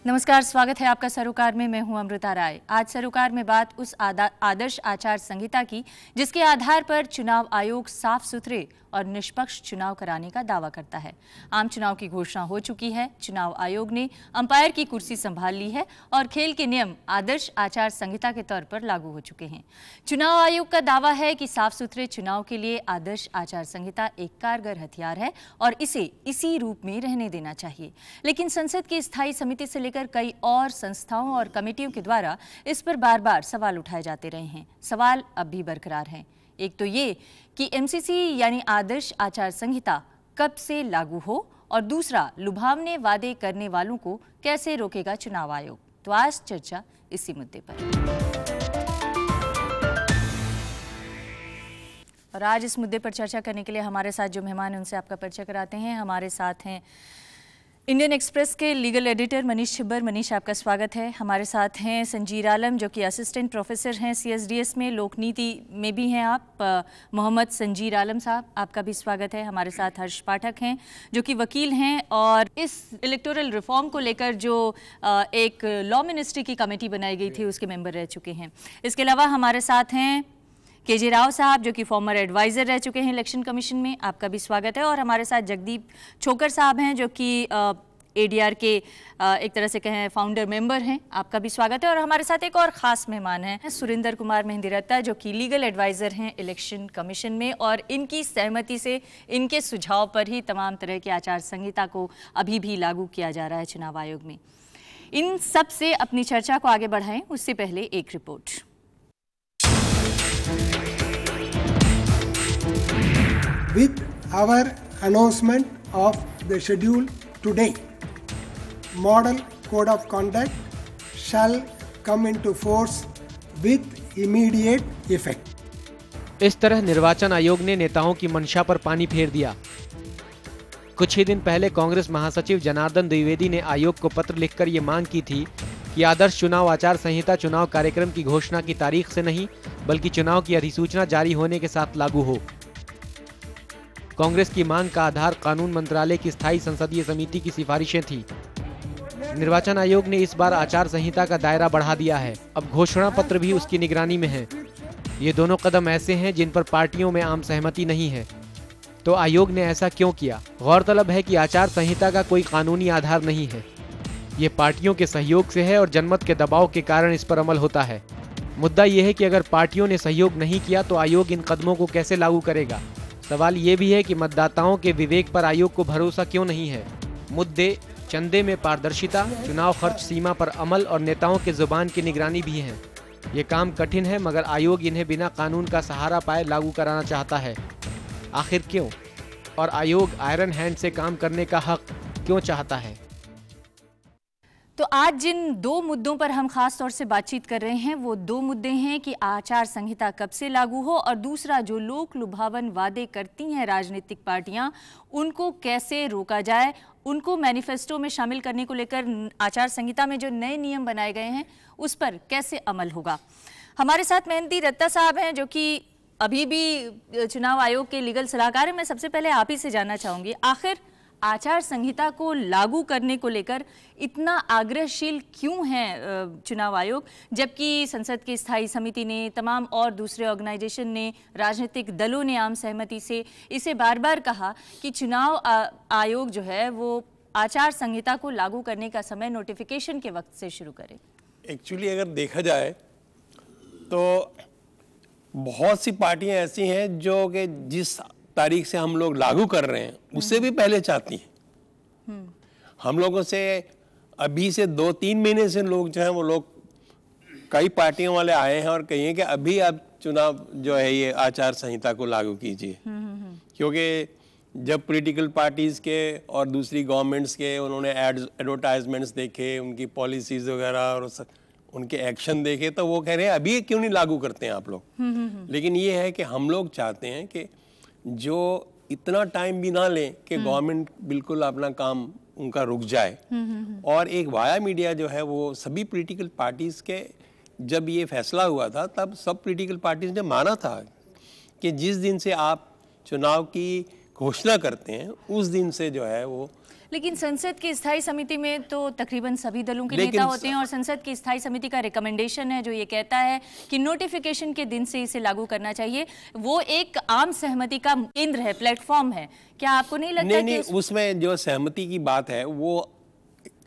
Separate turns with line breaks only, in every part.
नमस्कार, स्वागत है आपका सरोकार में। मैं हूं अमृता राय। आज सरोकार में बात उस आदर्श आचार संहिता की जिसके आधार पर चुनाव आयोग साफ सुथरे और निष्पक्ष चुनाव कराने का दावा करता है। आम चुनाव की घोषणा हो चुकी है, चुनाव आयोग ने अंपायर की कुर्सी संभाल ली है और खेल के नियम आदर्श आचार संहिता के तौर पर लागू हो चुके हैं। चुनाव आयोग का दावा है कि साफ सुथरे चुनाव के लिए आदर्श आचार संहिता एक कारगर हथियार है और इसे इसी रूप में रहने देना चाहिए। लेकिन संसद की स्थायी समिति से लेकर कई और संस्थाओं और कमेटियों के द्वारा इस पर बार बार सवाल उठाए जाते रहे हैं। सवाल अब भी बरकरार हैं। एक तो ये कि एमसीसी यानी आदर्श आचार संहिता कब से लागू हो और दूसरा लुभावने वादे करने वालों को कैसे रोकेगा चुनाव आयोग। तो आज चर्चा इसी मुद्दे पर। और आज इस मुद्दे पर चर्चा करने के लिए हमारे साथ जो मेहमान हैं उनसे आपका परिचय कराते हैं। हमारे साथ हैं इंडियन एक्सप्रेस के लीगल एडिटर मनीष छिब्बर। मनीष, आपका स्वागत है। हमारे साथ हैं संजीर आलम जो कि असिस्टेंट प्रोफेसर हैं CSDS में, लोक नीति में भी हैं आप। मोहम्मद संजीर आलम साहब, आपका भी स्वागत है। हमारे साथ हर्ष पाठक हैं जो कि वकील हैं और इस इलेक्टोरल रिफॉर्म को लेकर जो एक लॉ मिनिस्ट्री की कमेटी बनाई गई थी उसके मेंबर रह चुके हैं। इसके अलावा हमारे साथ हैं KJ राव साहब जो कि फॉर्मर एडवाइज़र रह चुके हैं इलेक्शन कमीशन में, आपका भी स्वागत है। और हमारे साथ जगदीप छोकर साहब हैं जो कि ADR के एक तरह से कहें फाउंडर मेंबर हैं, आपका भी स्वागत है। और हमारे साथ एक और ख़ास मेहमान हैं सुरेंद्र कुमार मेहंदीरत्ता जो कि लीगल एडवाइज़र हैं इलेक्शन कमीशन में और इनकी सहमति से, इनके सुझाव पर ही तमाम तरह की आचार संहिता को अभी भी लागू किया जा रहा है चुनाव आयोग में। इन सब से अपनी चर्चा को आगे बढ़ाएं उससे पहले एक report.
With our announcement of the schedule today, Model Code of Conduct shall come into force with immediate effect.
इस तरह निर्वाचन आयोग ने नेताओं की मंशा पर पानी फेर दिया। कुछ ही दिन पहले कांग्रेस महासचिव जनार्दन द्विवेदी ने आयोग को पत्र लिखकर ये मांग की थी कि आदर्श चुनाव आचार संहिता चुनाव कार्यक्रम की घोषणा की तारीख से नहीं बल्कि चुनाव की अधिसूचना जारी होने के साथ लागू हो। कांग्रेस की मांग का आधार कानून मंत्रालय की स्थायी संसदीय समिति की सिफारिशें थी। निर्वाचन आयोग ने इस बार आचार संहिता का दायरा बढ़ा दिया है। अब घोषणा पत्र भी उसकी निगरानी में है। ये दोनों कदम ऐसे हैं जिन पर पार्टियों में आम सहमति नहीं है। तो आयोग ने ऐसा क्यों किया? गौरतलब है कि आचार संहिता का कोई कानूनी आधार नहीं है। ये पार्टियों के सहयोग से है और जनमत के दबाव के कारण इस पर अमल होता है। मुद्दा ये है कि अगर पार्टियों ने सहयोग नहीं किया तो आयोग इन कदमों को कैसे लागू करेगा? सवाल ये भी है कि मतदाताओं के विवेक पर आयोग को भरोसा क्यों नहीं है। मुद्दे चंदे में पारदर्शिता, चुनाव खर्च सीमा पर अमल और नेताओं के जुबान की निगरानी भी हैं। ये काम कठिन है मगर आयोग इन्हें बिना कानून का सहारा पाए लागू कराना चाहता है। आखिर क्यों? और आयोग आयरन हैंड से काम करने का हक क्यों चाहता है?
तो आज जिन दो मुद्दों पर हम खास तौर से बातचीत कर रहे हैं वो दो मुद्दे हैं कि आचार संहिता कब से लागू हो और दूसरा जो लोक लुभावन वादे करती हैं राजनीतिक पार्टियां उनको कैसे रोका जाए, उनको मैनिफेस्टो में शामिल करने को लेकर आचार संहिता में जो नए नियम बनाए गए हैं उस पर कैसे अमल होगा। हमारे साथ मेहंदीरत्ता साहब हैं जो कि अभी भी चुनाव आयोग के लीगल सलाहकार हैं। मैं सबसे पहले आप ही से जानना चाहूँगी, आखिर आचार संहिता को लागू करने को लेकर इतना आग्रहशील क्यों है चुनाव आयोग, जबकि संसद की स्थायी समिति ने, तमाम और दूसरे ऑर्गेनाइजेशन ने, राजनीतिक दलों ने आम सहमति से इसे बार बार कहा कि चुनाव आयोग जो है वो आचार संहिता को लागू करने का समय नोटिफिकेशन के वक्त से शुरू करे।
एक्चुअली अगर देखा जाए तो बहुत सी पार्टियां ऐसी हैं जो कि जिस तारीख से हम लोग लागू कर रहे हैं उससे भी पहले चाहती हैं। हम लोगों से अभी से 2-3 महीने से लोग जो हैं वो लोग कई पार्टियों वाले आए हैं और कहिए कि अभी आप चुनाव जो है ये आचार संहिता को लागू कीजिए, क्योंकि जब पॉलिटिकल पार्टीज के और दूसरी गवर्नमेंट्स के उन्होंने एडवर्टाइजमेंट्स देखे, उनकी पॉलिसीज वगैरह और उनके एक्शन देखे तो वो कह रहे हैं अभी क्यों नहीं लागू करते हैं आप लोग। लेकिन ये है कि हम लोग चाहते हैं कि जो इतना टाइम भी ना लें कि गवर्नमेंट बिल्कुल अपना काम उनका रुक जाए। और एक वाया मीडिया जो है वो सभी पॉलिटिकल पार्टीज के, जब ये फैसला हुआ था तब सब पॉलिटिकल पार्टीज ने माना था कि जिस दिन से आप चुनाव की घोषणा करते हैं उस दिन से जो है वो
लेकिन संसद की स्थायी समिति में तो तकरीबन सभी दलों के नेता होते हैं और संसद की स्थायी समिति का रिकमेंडेशन है जो ये कहता है कि नोटिफिकेशन के दिन से इसे लागू करना चाहिए। वो एक आम सहमति का केंद्र है, प्लेटफॉर्म है। क्या आपको नहीं लगता
नहीं, उसमें जो सहमति की बात है वो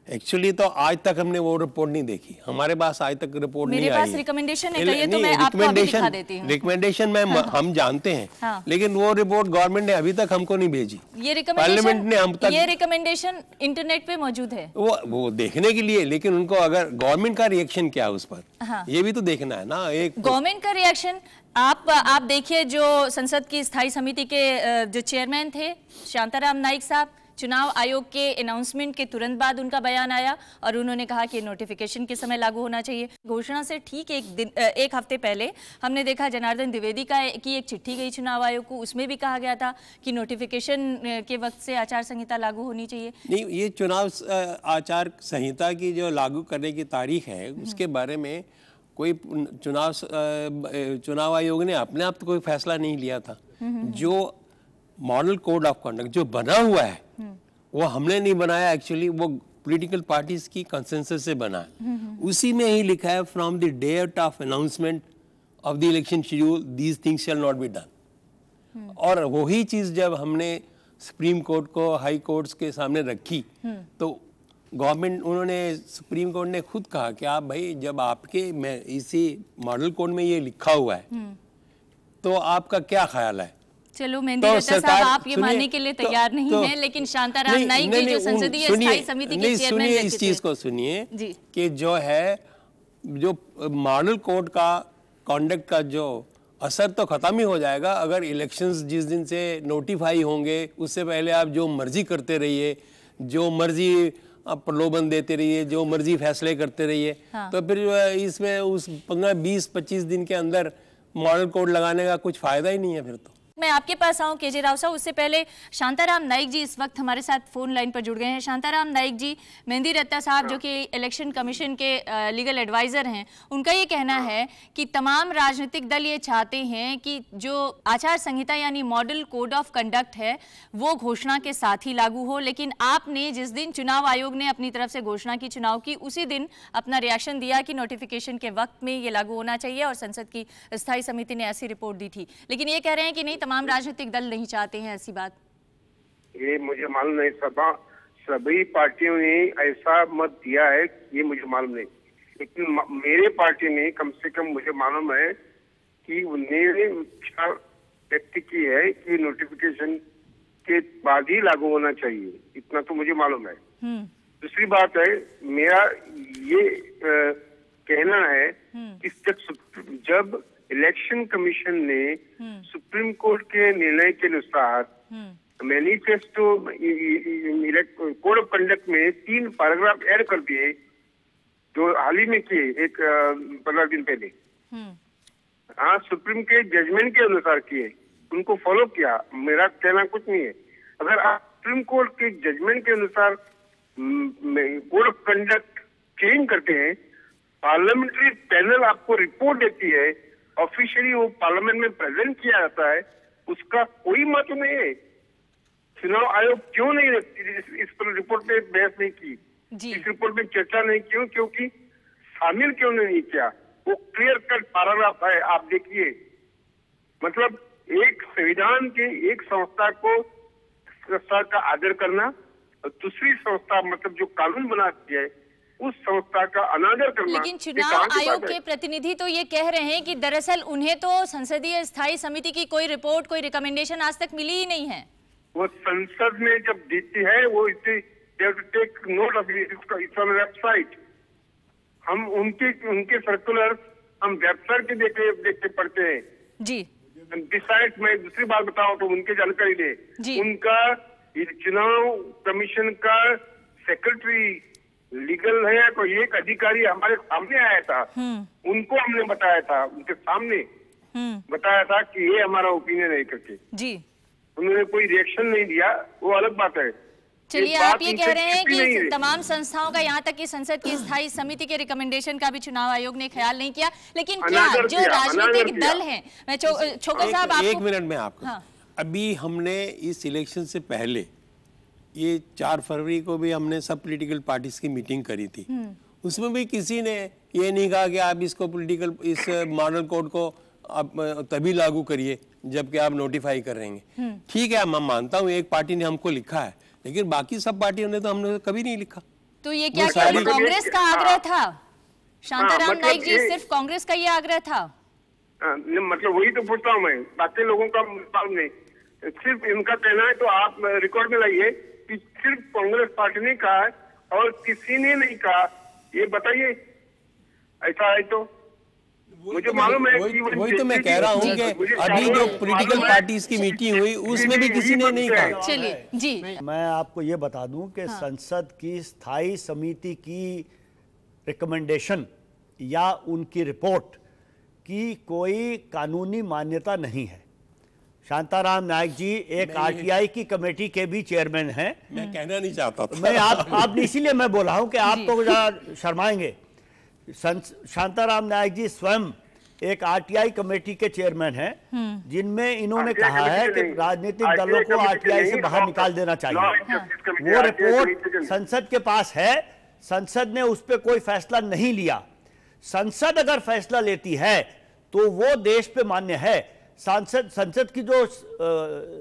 एक्चुअली तो आज तक हमने वो रिपोर्ट नहीं देखी, हमारे पास आज तक रिपोर्ट नहीं आई।
मेरे पास रिकमेंडेशन है, कहिए तो मैं आपको अभी दिखा देती हूं।
रिकमेंडेशन में हम जानते हैं,
हाँ।
लेकिन वो रिपोर्ट गवर्नमेंट ने अभी तक हमको नहीं भेजी।
ये
पार्लियामेंट ने हम तक,
ये रिकमेंडेशन इंटरनेट पे मौजूद है
वो देखने के लिए, लेकिन उनको अगर गवर्नमेंट का रिएक्शन क्या है उस पर,
हाँ।
ये भी तो देखना है ना। एक
गवर्नमेंट का रिएक्शन आप देखिए, जो संसद की स्थायी समिति के जो चेयरमैन थे शांताराम नाइक साहब, चुनाव आयोग के अनाउंसमेंट के तुरंत बाद उनका बयान आया और उन्होंने कहा कि नोटिफिकेशन के समय लागू होना चाहिए। घोषणा से ठीक एक हफ्ते पहले हमने देखा जनार्दन द्विवेदी की एक चिट्ठी गई चुनाव आयोग को, उसमें भी कहा गया था कि नोटिफिकेशन के वक्त से आचार संहिता लागू होनी चाहिए।
नहीं, ये चुनाव आचार संहिता की जो लागू करने की तारीख है उसके बारे में कोई चुनाव आयोग ने अपने आप तो कोई फैसला नहीं लिया था। जो मॉडल कोड ऑफ कंडक्ट जो बना हुआ है वो हमने नहीं बनाया, एक्चुअली वो पॉलिटिकल पार्टीज की कंसेंसस से बना है। उसी में ही लिखा है from the date of announcement of the election schedule these things shall not be done. और वही चीज जब हमने सुप्रीम कोर्ट को, हाई कोर्ट्स के सामने रखी तो गवर्नमेंट, उन्होंने, सुप्रीम कोर्ट ने खुद कहा कि आप भाई जब आपके में इसी मॉडल कोड में ये लिखा हुआ है तो आपका क्या ख्याल है।
चलो मेहंदी रत्ता साहब, आप ये मानने के लिए तैयार नहीं हैं, लेकिन शांताराम नाइक जी जो संसदीय स्थायी समिति के चेयरमैन
सुनिए इस चीज को सुनिए कि जो है जो मॉडल कोड का कॉन्डक्ट का जो असर तो खत्म ही हो जाएगा अगर इलेक्शंस जिस दिन से नोटिफाई होंगे उससे पहले आप जो मर्जी करते रहिए, जो मर्जी आप प्रलोभन देते रहिए, जो मर्जी फैसले करते रहिए। हाँ। तो फिर इसमें उस 15, 20, 25 दिन के अंदर मॉडल कोड लगाने का कुछ फायदा ही नहीं है फिर तो।
मैं आपके पास आऊं केजे राव साहब, उससे पहले शांताराम नाइक जी इस वक्त हमारे साथ फोन लाइन पर जुड़ गए हैं। शांताराम नाइक जी, मेहंदी रत्ता साहब जो कि इलेक्शन कमीशन के लीगल एडवाइजर हैं, उनका ये कहना है कि तमाम राजनीतिक दल ये चाहते हैं कि जो आचार संहिता यानी मॉडल कोड ऑफ कंडक्ट है वो घोषणा के साथ ही लागू हो, लेकिन आपने जिस दिन चुनाव आयोग ने अपनी तरफ से घोषणा की चुनाव की, उसी दिन अपना रिएक्शन दिया कि नोटिफिकेशन के वक्त में ये लागू होना चाहिए और संसद की स्थायी समिति ने ऐसी रिपोर्ट दी थी। लेकिन ये कह रहे हैं कि नहीं, तमाम राजनीतिक दल नहीं चाहते हैं ऐसी बात।
ये मुझे मालूम नहीं, सभी पार्टियों ने ऐसा मत दिया है, ये मुझे मालूम नहीं, लेकिन मेरे पार्टी ने कम से कम मुझे मालूम है कि उन्होंने इच्छा व्यक्त की है कि नोटिफिकेशन के बाद ही लागू होना चाहिए, इतना तो मुझे मालूम है। दूसरी बात है, मेरा ये कहना है कि जब इलेक्शन कमीशन ने सुप्रीम कोर्ट के निर्णय के अनुसार मैनिफेस्टो कोड ऑफ कंडक्ट में 3 पैराग्राफ ऐड कर दिए जो हाल ही में किए, एक 15 दिन पहले, हाँ, सुप्रीम के जजमेंट के अनुसार किए, उनको फॉलो किया। मेरा कहना कुछ नहीं है। अगर आप सुप्रीम कोर्ट के जजमेंट के अनुसार कोड ऑफ कंडक्ट चेंज करते हैं, पार्लियामेंट्री पैनल आपको रिपोर्ट देती है, ऑफिशियली वो पार्लियामेंट में प्रेजेंट किया जाता है, उसका कोई महत्व नहीं है। चुनाव आयोग क्यों नहीं इस पर रिपोर्ट पे बहस नहीं की, इस रिपोर्ट में चर्चा नहीं क्यों, क्योंकि शामिल क्यों नहीं किया। वो क्लियर कट पैराग्राफ है, आप देखिए। मतलब एक संविधान के एक संस्था का आदर करना और दूसरी संस्था, मतलब जो कानून बनाती है, उस संस्था का अनादर करना।
लेकिन चुनाव आयोग के प्रतिनिधि तो ये कह रहे हैं कि दरअसल उन्हें तो संसदीय स्थायी समिति की कोई रिपोर्ट, कोई रिकमेंडेशन आज तक मिली ही नहीं है।
वो संसद में जब देती है वो take note of its on website. हम उनके सर्कुलर हम वेबसाइट के देख के पढ़ते हैं जी। डिसाइड, मैं दूसरी बात बताऊं तो उनके जानकारी ले, उनका चुनाव कमीशन का सेक्रेटरी लीगल है, तो एक अधिकारी हमारे सामने आया था, उनको हमने बताया था, उनके सामने बताया था कि ये हमारा ओपिनियन है करके जी। उन्होंने कोई रिएक्शन नहीं दिया, वो अलग बात है।
चलिए, आप ये कह रहे हैं कि तमाम संस्थाओं का, यहाँ तक कि संसद की स्थायी समिति के रिकमेंडेशन का भी चुनाव आयोग ने ख्याल नहीं किया, लेकिन क्या जो राजनीतिक दल हैं, मैं छोकर साहब आपको
1 मिनट में आपको, अभी हमने इस इलेक्शन से पहले ये 4 फरवरी को भी हमने सब पॉलिटिकल पार्टीज की मीटिंग करी थी। उसमें भी किसी ने ये नहीं कहा कि आप इसको इस मॉडल कोड को आप तभी लागू करिए जबकि आप नोटिफाई कर रहे हैं। ठीक है, मैं मानता हूँ एक पार्टी ने हमको लिखा है, लेकिन बाकी सब पार्टियों ने तो हमने कभी नहीं लिखा।
तो ये क्या केवल कांग्रेस का आग्रह था? शांताराम नाइक जी, सिर्फ कांग्रेस का ये आग्रह था?
मतलब वही तो पूछता हूँ मैं, बाकी लोगों का मालूम नहीं, सिर्फ इनका कहना है। तो आप रिकॉर्ड में लाइए कि सिर्फ कांग्रेस पार्टी ने कहा है और किसी ने नहीं कहा, ये बताइए। ऐसा है तो मुझे मालूम है कि
वही तो मैं कह रहा हूँ कि अभी जो पॉलिटिकल पार्टीज की मीटिंग हुई उसमें भी किसी ने नहीं कहा।
चलिए जी,
मैं आपको ये बता दूं कि संसद की स्थायी समिति की रिकमेंडेशन या उनकी रिपोर्ट की कोई कानूनी मान्यता नहीं है। शांताराम नाइक जी एक आरटीआई की कमेटी के भी चेयरमैन हैं।
मैं कहना नहीं चाहता था।
मैं आप इसीलिए मैं बोल रहा हूं कि आप तो जरा शर्माएंगे। शांताराम नाइक जी स्वयं एक आरटीआई कमेटी के चेयरमैन हैं, जिनमें इन्होंने कहा है कि राजनीतिक दलों को आरटीआई से बाहर निकाल देना चाहिए। वो रिपोर्ट संसद के पास है, संसद ने उस पर कोई फैसला नहीं लिया। संसद अगर फैसला लेती है तो वो देश पे मान्य है। संसद की जो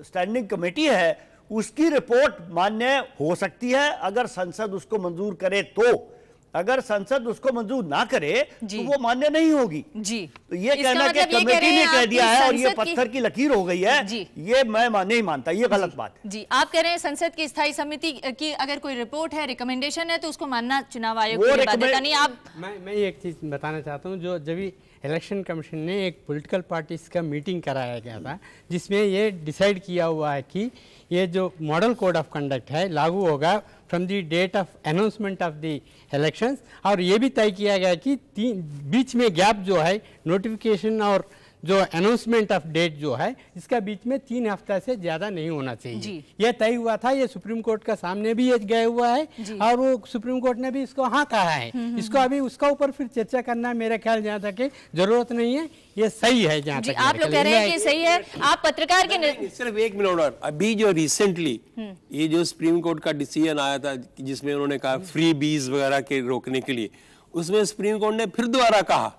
स्टैंडिंग कमेटी है उसकी रिपोर्ट मान्य हो सकती है अगर संसद उसको मंजूर करे तो। अगर संसद उसको मंजूर ना करे तो वो मान्य नहीं होगी जी। तो ये कहना कि कमेटी ने कह दिया है और ये पत्थर की लकीर हो गई है, ये मैं नहीं मानता, ये गलत बात है जी।
आप कह रहे हैं संसद की स्थायी समिति की अगर कोई रिपोर्ट है, रिकमेंडेशन है, तो उसको मानना चुनाव आयोग की बाध्यता नहीं। आप
मैं एक चीज बताना चाहता हूँ, जो जब इलेक्शन कमीशन ने एक पॉलिटिकल पार्टीज का मीटिंग कराया गया था जिसमें ये डिसाइड किया हुआ है कि ये जो मॉडल कोड ऑफ कंडक्ट है लागू होगा from the date of announcement of the elections, और ये भी तय किया गया कि बीच में गैप जो है नोटिफिकेशन और जो अनाउंसमेंट ऑफ डेट जो है इसका बीच में 3 हफ्ता से ज्यादा नहीं होना चाहिए। यह तय हुआ था, ये सुप्रीम कोर्ट का सामने भी ये गया हुआ है और वो सुप्रीम कोर्ट ने भी इसको हाँ कहा है। इसको अभी उसका ऊपर फिर चर्चा करना मेरे ख्याल जहाँ तक जरूरत नहीं है, ये सही है जहाँ तक
आप लोग कह रहे हैं कि सही है। आप पत्रकार के
सिर्फ 1 मिनट और, अभी जो रिसेंटली ये जो सुप्रीम कोर्ट का डिसीजन आया था जिसमें उन्होंने कहा फ्री बीज वगैरह के रोकने के लिए, उसमें सुप्रीम कोर्ट ने फिर दोबारा कहा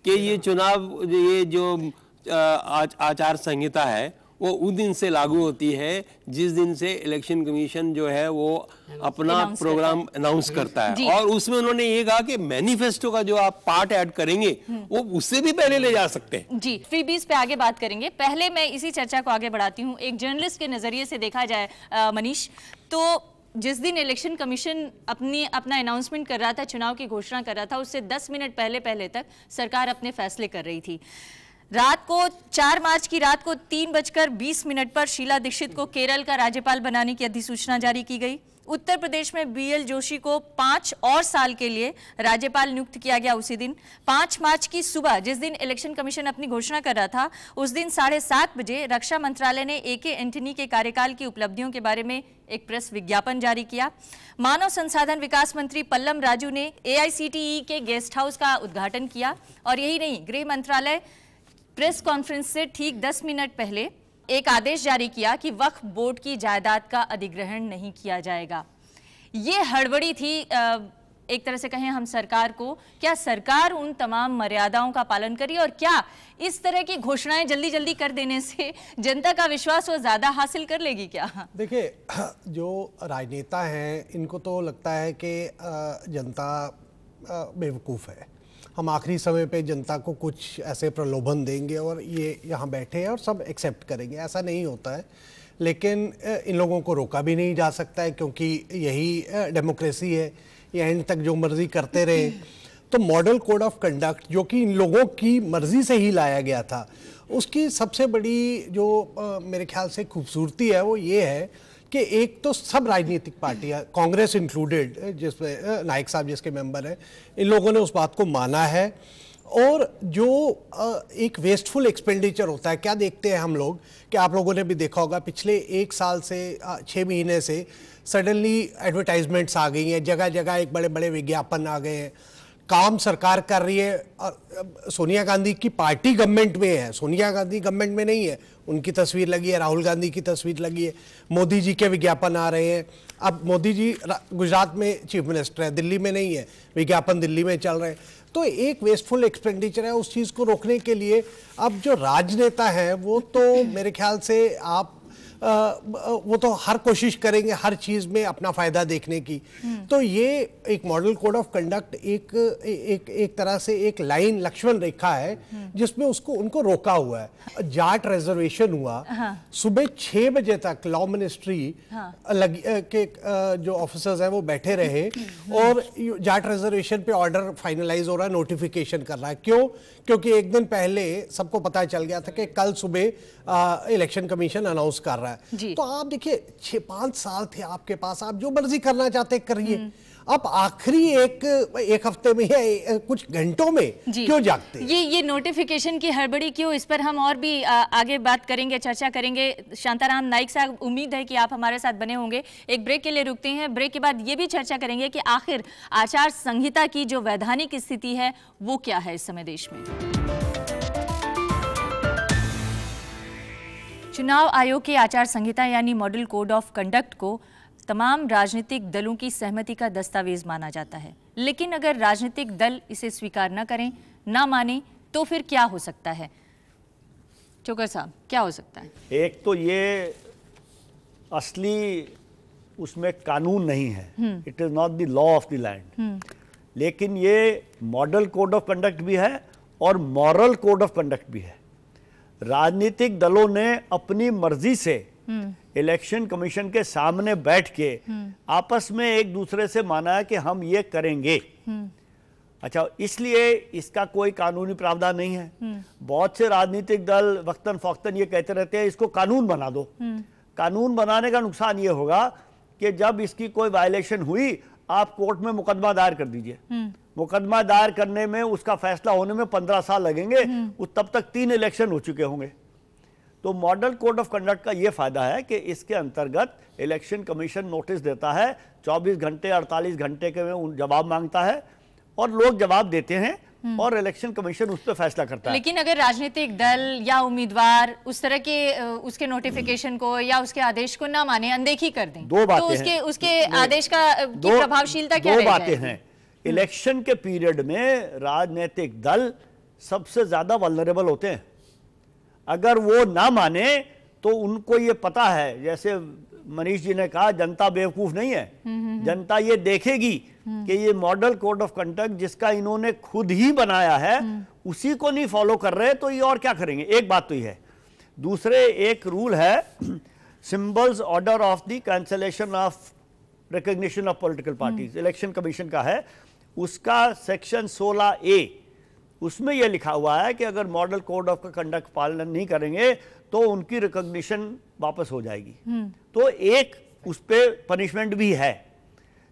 कि ये चुनाव, ये जो आचार संहिता है वो उस दिन से लागू होती है जिस दिन से इलेक्शन कमीशन जो है वो अपना प्रोग्राम अनाउंस करता है। और उसमें उन्होंने ये कहा कि मैनिफेस्टो का जो आप पार्ट ऐड करेंगे वो उससे भी पहले ले जा सकते हैं
जी। फ्री बीज पे आगे बात करेंगे, पहले मैं इसी चर्चा को आगे बढ़ाती हूँ। एक जर्नलिस्ट के नजरिए से देखा जाए मनीष, तो जिस दिन इलेक्शन कमीशन अपना अनाउंसमेंट कर रहा था, चुनाव की घोषणा कर रहा था, उससे 10 मिनट पहले तक सरकार अपने फैसले कर रही थी। रात को 4 मार्च की रात को 3:20 पर शीला दीक्षित को केरल का राज्यपाल बनाने की अधिसूचना जारी की गई। उत्तर प्रदेश में BL जोशी को 5 और साल के लिए राज्यपाल नियुक्त किया गया उसी दिन। 5 मार्च की सुबह, जिस दिन इलेक्शन कमीशन अपनी घोषणा कर रहा था, उस दिन 7:30 बजे रक्षा मंत्रालय ने AK एंटनी के कार्यकाल की उपलब्धियों के बारे में एक प्रेस विज्ञापन जारी किया। मानव संसाधन विकास मंत्री पल्लम राजू ने AICTE के गेस्ट हाउस का उद्घाटन किया। और यही नहीं, गृह मंत्रालय प्रेस कॉन्फ्रेंस से ठीक 10 मिनट पहले एक आदेश जारी किया कि वक्फ बोर्ड की जायदाद का अधिग्रहण नहीं किया जाएगा। ये हड़बड़ी थी एक तरह से कहें हम सरकार को। क्या सरकार उन तमाम मर्यादाओं का पालन करी, और क्या इस तरह की घोषणाएं जल्दी जल्दी कर देने से जनता का विश्वास वो ज्यादा हासिल कर लेगी क्या?
देखिए, जो राजनेता हैं इनको तो लगता है कि जनता बेवकूफ़ है, हम आखिरी समय पे जनता को कुछ ऐसे प्रलोभन देंगे और ये यहाँ बैठे हैं और सब एक्सेप्ट करेंगे। ऐसा नहीं होता है, लेकिन इन लोगों को रोका भी नहीं जा सकता है क्योंकि यही डेमोक्रेसी है, ये एंड तक जो मर्जी करते रहे। तो मॉडल कोड ऑफ कंडक्ट जो कि इन लोगों की मर्जी से ही लाया गया था, उसकी सबसे बड़ी जो मेरे ख्याल से खूबसूरती है वो ये है कि एक तो सब राजनीतिक पार्टियां, कांग्रेस इंक्लूडेड, जिसमें नाइक साहब जिसके मेंबर हैं, इन लोगों ने उस बात को माना है। और जो एक वेस्टफुल एक्सपेंडिचर होता है, क्या देखते हैं हम लोग कि आप लोगों ने भी देखा होगा पिछले 1 साल से 6 महीने से सडनली एडवर्टाइजमेंट्स आ गई हैं, जगह जगह एक बड़े बड़े विज्ञापन आ गए हैं। काम सरकार कर रही है। सोनिया गांधी की पार्टी गवर्नमेंट में है, सोनिया गांधी गवर्नमेंट में नहीं है, उनकी तस्वीर लगी है, राहुल गांधी की तस्वीर लगी है, मोदी जी के विज्ञापन आ रहे हैं, अब मोदी जी गुजरात में चीफ मिनिस्टर है, दिल्ली में नहीं है, विज्ञापन दिल्ली में चल रहे हैं, तो एक वेस्टफुल एक्सपेंडिचर है। उस चीज़ को रोकने के लिए अब जो राजनेता है वो तो मेरे ख्याल से आप वो तो हर कोशिश करेंगे हर चीज़ में अपना फ़ायदा देखने की। तो ये एक मॉडल कोड ऑफ कंडक्ट एक तरह से एक लाइन, लक्ष्मण रेखा है जिसमें उनको रोका हुआ है। जाट रिजर्वेशन हुआ, सुबह 6 बजे तक लॉ मिनिस्ट्री के जो ऑफिसर्स हैं वो बैठे रहे और जाट रिजर्वेशन पे ऑर्डर फाइनलाइज हो रहा है, नोटिफिकेशन कर रहा है। क्यों? क्योंकि एक दिन पहले सबको पता चल गया था कि कल सुबह इलेक्शन कमीशन अनाउंस कर रहा है। तो आप देखिए 6-5 साल थे आपके पास, आप जो मर्जी करना चाहते करिए। अब आखिरी एक हफ्ते में या कुछ घंटों में क्यों जागते?
ये नोटिफिकेशन की हड़बड़ी क्यों, इस पर हम और भी आगे बात करेंगे, चर्चा करेंगे। शांताराम नाइक साहब, उम्मीद है कि आप हमारे साथ बने होंगे। एक ब्रेक के लिए रुकते हैं, ब्रेक के बाद ये भी चर्चा करेंगे कि आखिर आचार संहिता की जो वैधानिक स्थिति है वो क्या है इस समय देश में। चुनाव आयोग की आचार संहिता यानी मॉडल कोड ऑफ कंडक्ट को तमाम राजनीतिक दलों की सहमति का दस्तावेज माना जाता है, लेकिन अगर राजनीतिक दल इसे स्वीकार न करें, ना माने, तो फिर क्या हो सकता है? चोकर साहब, क्या हो सकता है?
एक तो ये असली उसमें कानून नहीं है, it is not the law of the land, लेकिन ये मॉडल कोड ऑफ कंडक्ट भी है और मॉरल कोड ऑफ कंडक्ट भी है। राजनीतिक दलों ने अपनी मर्जी से इलेक्शन कमीशन के सामने बैठ के आपस में एक दूसरे से माना है कि हम ये करेंगे। अच्छा, इसलिए इसका कोई कानूनी प्रावधान नहीं है। बहुत से राजनीतिक दल वक्तन फौक्तन ये कहते रहते हैं इसको कानून बना दो। कानून बनाने का नुकसान ये होगा कि जब इसकी कोई वायलेशन हुई आप कोर्ट में मुकदमा दायर कर दीजिए। मुकदमा दायर करने में, उसका फैसला होने में 15 साल लगेंगे, तब तक 3 इलेक्शन हो चुके होंगे। तो मॉडल कोड ऑफ कंडक्ट का यह फायदा है कि इसके अंतर्गत इलेक्शन कमीशन नोटिस देता है, 24 घंटे 48 घंटे के में जवाब मांगता है और लोग जवाब देते हैं और इलेक्शन कमीशन उस पर फैसला करता है।
लेकिन अगर राजनीतिक दल या उम्मीदवार उस तरह के उसके नोटिफिकेशन को या उसके आदेश को ना माने, अनदेखी कर दें,
दो बातें
तो उसके आदेश का प्रभावशीलता क्या रहेगी?
2 बातें हैं। इलेक्शन के पीरियड में राजनीतिक दल सबसे ज्यादा वल्नरेबल होते हैं। अगर वो ना माने तो उनको ये पता है, जैसे मनीष जी ने कहा, जनता बेवकूफ नहीं है। जनता ये देखेगी कि ये मॉडल कोड ऑफ कंडक्ट जिसका इन्होंने खुद ही बनाया है उसी को नहीं फॉलो कर रहे, तो ये और क्या करेंगे? एक बात तो ये है। दूसरे एक रूल है, symbols order of the cancellation of recognition of political parties, election commission का है। उसका सेक्शन 16A, उसमें यह लिखा हुआ है कि अगर मॉडल कोड ऑफ कंडक्ट पालन नहीं करेंगे तो उनकी रिकॉग्निशन वापस हो जाएगी। तो एक उस पे पनिशमेंट भी है,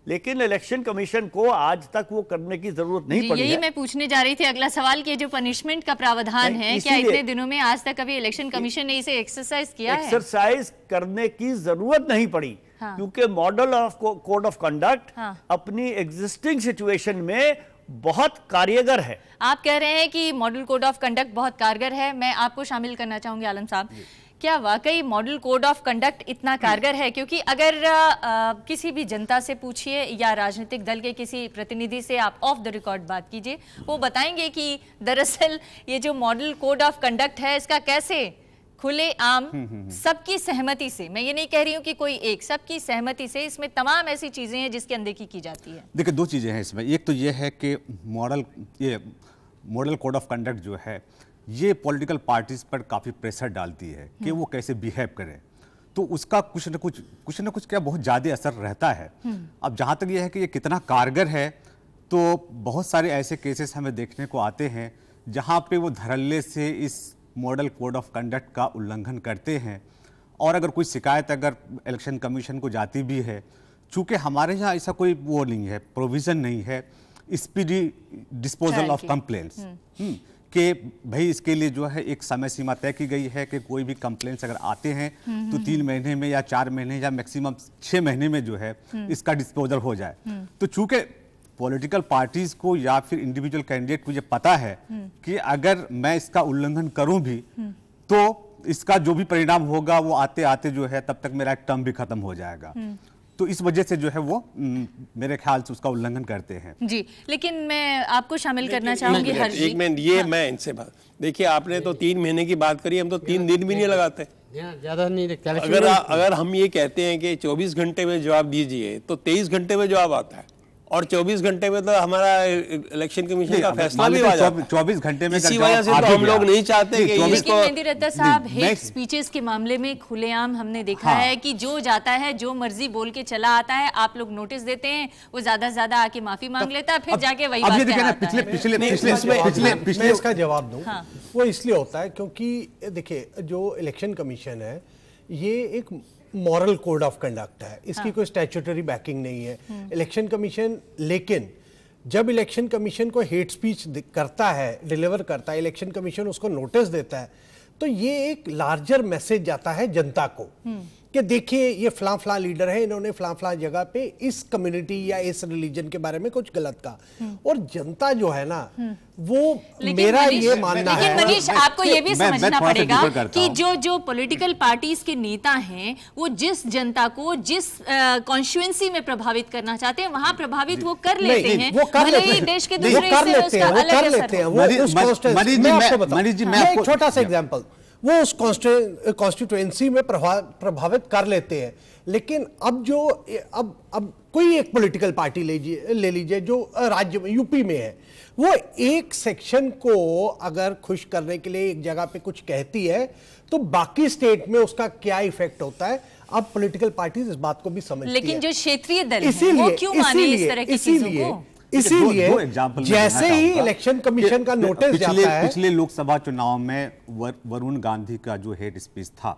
लेकिन इलेक्शन कमीशन को आज तक वो करने की जरूरत नहीं पड़ी है।
यही मैं पूछने जा रही थी, अगला सवाल कि जो पनिशमेंट का प्रावधान है, क्या इतने दिनों में आज तक कभी इलेक्शन कमीशन ने इसे एक्सरसाइज किया है?
एक्सरसाइज करने की जरूरत नहीं पड़ी। हाँ। क्योंकि model of code of conduct अपनी एग्जिस्टिंग सिचुएशन में बहुत कारगर है।
आप कह रहे हैं कि मॉडल कोड ऑफ कंडक्ट बहुत कारगर है। मैं आपको शामिल करना चाहूंगी आलम साहब, क्या वाकई मॉडल कोड ऑफ कंडक्ट इतना कारगर है? क्योंकि अगर किसी भी जनता से पूछिए या राजनीतिक दल के किसी प्रतिनिधि से आप ऑफ द रिकॉर्ड बात कीजिए, वो बताएंगे कि दरअसल ये जो मॉडल कोड ऑफ कंडक्ट है इसका कैसे खुले आम सबकी सहमति से, मैं ये नहीं कह रही हूँ कि कोई एक, सबकी सहमति से इसमें तमाम ऐसी चीजें हैं जिसकी अनदेखी की जाती है।
देखिए, 2 चीजें हैं इसमें। एक तो ये है कि मॉडल कोड ऑफ कंडक्ट जो है ये पॉलिटिकल पार्टीज पर काफ़ी प्रेशर डालती है कि वो कैसे बिहेव करें, तो उसका कुछ न कुछ क्या बहुत ज़्यादा असर रहता है। अब जहाँ तक ये है कि ये कितना कारगर है, तो बहुत सारे ऐसे केसेस हमें देखने को आते हैं जहाँ पे वो धड़ल्ले से इस मॉडल कोड ऑफ कंडक्ट का उल्लंघन करते हैं, और अगर कोई शिकायत अगर इलेक्शन कमीशन को जाती भी है, चूँकि हमारे यहाँ ऐसा कोई वो नहीं है, प्रोविज़न नहीं है स्पीडी डिस्पोजल ऑफ कंप्लेंट्स, कि भाई इसके लिए जो है एक समय सीमा तय की गई है कि कोई भी कंप्लेंट्स अगर आते हैं तो 3 महीने में या 4 महीने या मैक्सिमम 6 महीने में जो है इसका डिस्पोजल हो जाए। तो चूंकि पॉलिटिकल पार्टीज को या फिर इंडिविजुअल कैंडिडेट को ये पता है कि अगर मैं इसका उल्लंघन करूं भी तो इसका जो भी परिणाम होगा वो आते आते जो है तब तक मेरा एक टर्म भी खत्म हो जाएगा। तो इस वजह से जो है वो मेरे ख्याल से उसका उल्लंघन करते हैं।
जी, लेकिन मैं आपको शामिल करना चाहूंगी हर्ष जी।
एक मिनट, ये मैं इनसे बात, देखिए आपने तो 3 महीने की बात करी, हम तो 3 दिन भी नहीं लगाते।
ज्यादा नहीं रखते।
अगर हम ये कहते हैं कि 24 घंटे में जवाब दीजिए तो 23 घंटे में जवाब आता है, और 24 घंटे में तो हमारा इलेक्शन कमीशन का फैसला भी आ जाता है।
24 घंटे में
इसी वजह से तो हम लोग नहीं चाहते कि
लेकिन मेहंदी रत्ता साहब, हेट स्पीचेस के मामले में खुलेआम हमने देखा है कि जो जाता है जो मर्जी बोल के चला आता है, आप लोग नोटिस देते हैं, वो ज्यादा से ज्यादा आके माफी मांग लेता है, फिर जाके वही बात कहता है।
पिछले इसका जवाब दूं, वो इसलिए होता है क्योंकि देखिए जो इलेक्शन कमीशन है ये एक मॉरल कोड ऑफ कंडक्ट है, इसकी कोई स्टैट्यूटरी बैकिंग नहीं है इलेक्शन कमीशन। लेकिन जब इलेक्शन कमीशन को हेट स्पीच करता है, डिलीवर करता है, इलेक्शन कमीशन उसको नोटिस देता है, तो ये एक लार्जर मैसेज जाता है जनता को कि देखिए ये फलां फलां लीडर है, इन्होंने फलां फलां जगह पे इस कम्युनिटी या इस रिलीजन के बारे में कुछ गलत कहा। और जनता जो है ना वो मेरा ये मानना है,
लेकिन मनीष आपको ये भी समझना पड़ेगा कि जो पॉलिटिकल पार्टीज के नेता हैं वो जिस जनता को जिस कॉन्स्टिट्यूएंसी में प्रभावित करना चाहते हैं वहां प्रभावित वो कर लेते हैं, भले ही देश के दूसरे हिस्से में उसका अलग असर हो।
मैं एक छोटा सा एग्जांपल, वो उस कॉन्स्टिट्यूएंसी में प्रभावित कर लेते हैं। लेकिन अब कोई एक पॉलिटिकल पार्टी ले लीजिए जो राज्य में यूपी में है, वो एक सेक्शन को अगर खुश करने के लिए एक जगह पे कुछ कहती है तो बाकी स्टेट में उसका क्या इफेक्ट होता है, अब पॉलिटिकल पार्टीज इस बात को भी समझती है।
लेकिन जो क्षेत्रीय दल हैं वो क्यों माने इस तरह की चीजों को?
इसीलिए जैसे ही इलेक्शन कमीशन का नोटिस जाता है,
पिछले लोकसभा चुनाव में वरुण गांधी का जो हेट स्पीच था,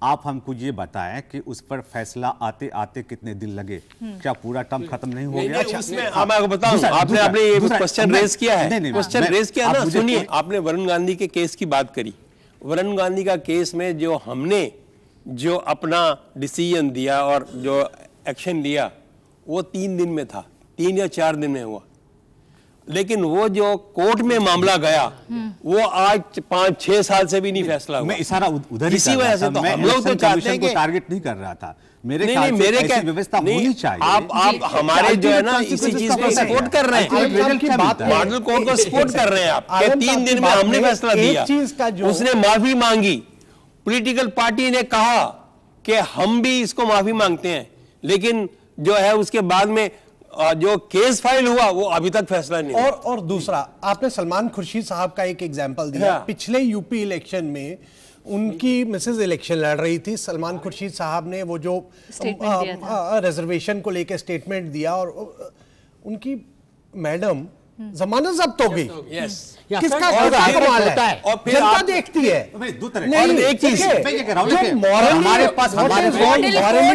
आप हमको ये बताएं कि उस पर फैसला आते आते कितने दिन लगे? क्या पूरा टर्म खत्म नहीं हो गया?
उसमें मैं आपको बताऊं, आपने ये क्वेश्चन रेज किया है, क्वेश्चन रेज किया ना। सुनिए, आपने वरुण गांधी के केस की बात करी। वरुण गांधी का केस में जो अपना डिसीजन दिया और जो एक्शन लिया वो 3 दिन में था, 3 या 4 दिन में हुआ। लेकिन वो जो कोर्ट में मामला गया वो आज 5-6 साल से भी नहीं फैसला हुआ।
मैं इशारा उधर इसी वजह से तो हम लोग तो चाहते हैं कि टारगेट नहीं कर रहा था। मेरे ख्याल से ऐसी व्यवस्था होनी चाहिए।
आप हमारे जो है ना इसी चीज को सपोर्ट कर रहे हैं, मॉडल कोर्ट को सपोर्ट कर रहे हैं आप कि 3 दिन में हमने फैसला दिया, उसने माफी मांगी, पॉलिटिकल पार्टी ने कहा कि हम भी इसको माफी मांगते हैं, लेकिन जो है उसके बाद में जो केस फाइल हुआ वो अभी तक फैसला नहीं।
और दूसरा, आपने सलमान खुर्शीद साहब का एक एग्जांपल दिया। पिछले यूपी इलेक्शन में उनकी मिसेज इलेक्शन लड़ रही थी, सलमान खुर्शीद साहब ने वो जो रिजर्वेशन को लेकर स्टेटमेंट दिया और उनकी मैडम जमानत जब्त हो गई। किसका कमाल है? और फिर जनता देखती है।
नहीं, एक चीज हमारे पास कोड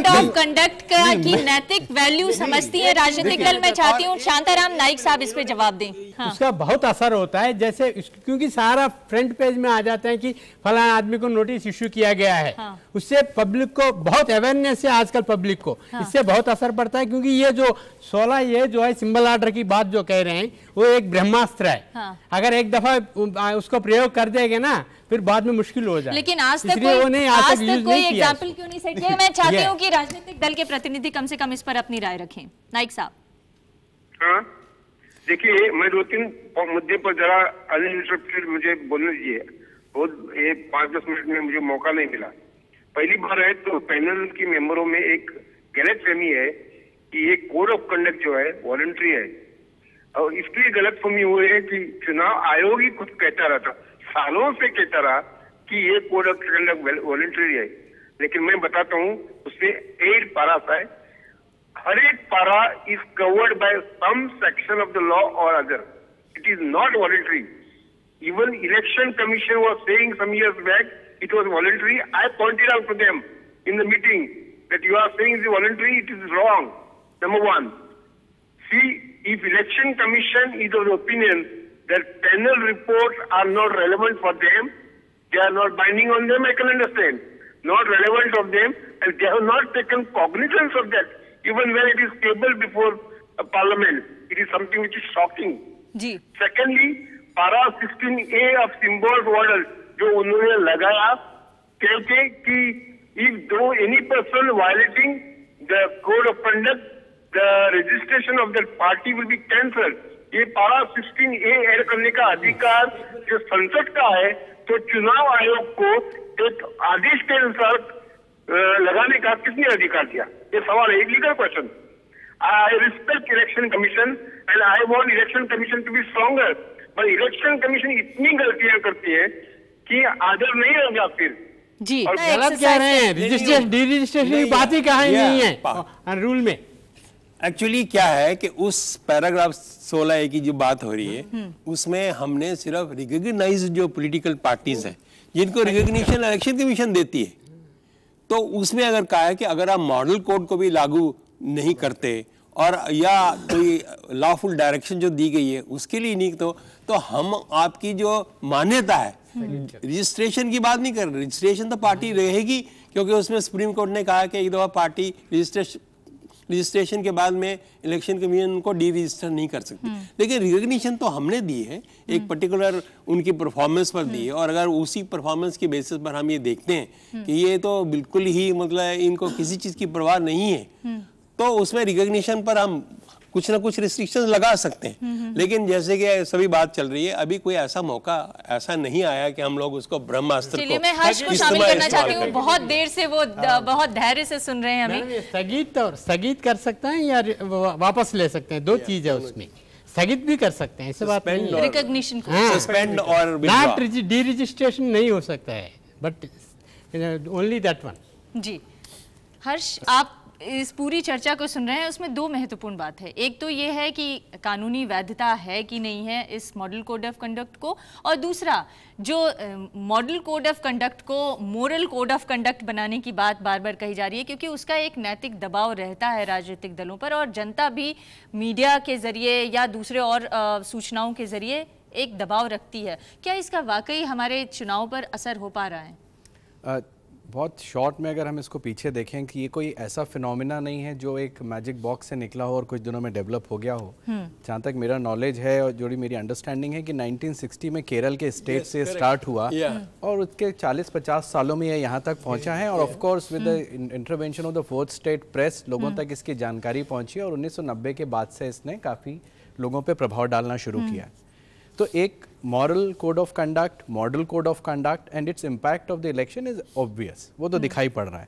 ऑफ कंडक्ट की नैतिक वैल्यू समझती है राजनीतिक दल। मैं चाहती हूँ शांताराम नाइक साहब इस पे जवाब दें।
हाँ। उसका बहुत असर होता है, जैसे क्योंकि सारा फ्रंट पेज में आ जाता है कि फलाना आदमी को नोटिस इश्यू किया गया है। हाँ। उससे पब्लिक को बहुत अवेयरनेस है आजकल पब्लिक को। हाँ। इससे बहुत असर पड़ता है, क्योंकि ये जो 16 ये जो है सिंबल ऑर्डर की बात जो कह रहे हैं वो एक ब्रह्मास्त्र है। हाँ। अगर एक दफा उसको प्रयोग कर देंगे ना फिर बाद में मुश्किल हो जाए।
लेकिन आज तक कोई एग्जाम्पल क्यों नहीं सेट किया? मैं चाहती हूँ कि राजनीतिक दल के प्रतिनिधि कम से कम इस पर अपनी राय रखें। नाइक साहब।
हाँ, देखिए मैं 2-3 मुद्दे पर जरा अनइंटरप्टेड मुझे बोलने दीजिए। ये 5-10 मिनट में मुझे मौका नहीं मिला। पहली बार है तो पैनल की मेंबरों में एक गलतफहमी है कि ये कोड ऑफ कंडक्ट जो है वॉलंटरी है, और इसलिए गलतफहमी हुई है कि चुनाव आयोग ही खुद कहता रहा था, सालों से कहता रहा कि ये कोड ऑफ कंडक्ट वॉलंटरी है। लेकिन मैं बताता हूँ उसमें 8 पारा है, हर एक para is covered by some section of the law और other, it is not voluntary. Even election commission was saying some years back it was voluntary. I pointed out to them in the meeting that you are saying it's voluntary, it is wrong. Number one. See, if election commission is of the opinion that panel reports are not relevant for them, they are not binding on them, I can understand. Not relevant of them, and they have not taken cognizance of that, even when it is tabled before a parliament. It is something which is shocking.
जी.
Secondly, para 16A of symbols order जो उन्होंने लगाया कहते कि if though any person violating the code of conduct, the registration of that party will be cancelled. ये पारा 16A add करने का अधिकार जो संसद का है, तो चुनाव आयोग को एक आदेश के अनुसार लगाने का किसने अधिकार दिया? ये सवाल है, legal question. I respect election commission and I want election commission to be stronger. पर इलेक्शन कमीशन इतनी गलतियां करती है कि आदर नहीं होगा फिर.
जी,
गलत कह रहे हैं. रजिस्ट्रेशन डीरजिस्ट्रेशन की बात ही कहाँ नहीं है रूल में.
एक्चुअली क्या है कि उस पैराग्राफ 16A की जो बात हो रही है उसमें हमने सिर्फ रिकॉग्नाइज जो पॉलिटिकल पार्टीज हैं जिनको रिकॉग्निशन इलेक्शन कमीशन देती है, तो उसमें अगर कहा है कि अगर आप मॉडल कोड को भी लागू नहीं करते और या कोई लॉफुल डायरेक्शन जो दी गई है उसके लिए नहीं, तो हम आपकी जो मान्यता है रजिस्ट्रेशन की बात नहीं कर रहे. रजिस्ट्रेशन तो पार्टी रहेगी क्योंकि उसमें सुप्रीम कोर्ट ने कहा कि एक दफा पार्टी रजिस्ट्रेशन के बाद में इलेक्शन कमीशन को डी रजिस्टर नहीं कर सकती. लेकिन रिकॉग्निशन तो हमने दी है, एक पर्टिकुलर उनकी परफॉर्मेंस पर दी है, और अगर उसी परफॉर्मेंस के बेसिस पर हम ये देखते हैं कि ये तो बिल्कुल ही मतलब इनको किसी चीज़ की परवाह नहीं है, तो उसमें रिकॉग्निशन पर हम कुछ ना कुछ रिस्ट्रिक्शंस लगा सकते हैं. लेकिन जैसे कि सभी बात चल रही है, अभी कोई ऐसा मौका ऐसा नहीं आया कि हम लोग उसको ब्रह्मास्त्र को.
मैं हर्ष को शामिल करना चाहती हूँ. बहुत देर से वो बहुत धैर्य से सुन रहे हैं हमें.
स्थगित कर सकते हैं या वापस ले सकते हैं, दो चीज है उसमें. स्थगित भी कर सकते हैं, ऐसे बात नहीं है.
रिकॉग्निशन को
सस्पेंड और
डी रजिस्ट्रेशन नहीं हो सकता है, बट ओनली दैट वन.
जी हर्ष, आप इस पूरी चर्चा को सुन रहे हैं, उसमें दो महत्वपूर्ण बात है. एक तो ये है कि कानूनी वैधता है कि नहीं है इस मॉडल कोड ऑफ कंडक्ट को, और दूसरा जो मॉडल कोड ऑफ कंडक्ट को मोरल कोड ऑफ कंडक्ट बनाने की बात बार बार कही जा रही है, क्योंकि उसका एक नैतिक दबाव रहता है राजनीतिक दलों पर, और जनता भी मीडिया के जरिए या दूसरे और सूचनाओं के जरिए एक दबाव रखती है. क्या इसका वाकई हमारे चुनाव पर असर हो पा रहा है?
बहुत शॉर्ट में अगर हम इसको पीछे देखें कि ये कोई ऐसा फिनोमिना नहीं है जो एक मैजिक बॉक्स से निकला हो और कुछ दिनों में डेवलप हो गया हो. जहाँ तक मेरा नॉलेज है और जो मेरी अंडरस्टैंडिंग है कि 1960 में केरल के स्टेट से स्टार्ट हुआ और उसके 40-50 सालों में ये यहाँ तक पहुँचा है, और of course with the intervention of the fourth state press लोगों तक इसकी जानकारी पहुँची, और 1990 के बाद से इसने काफ़ी लोगों पर प्रभाव डालना शुरू किया. तो एक moral code of conduct, model code of conduct and its impact of the election is obvious, वो तो दिखाई पड़ रहा है.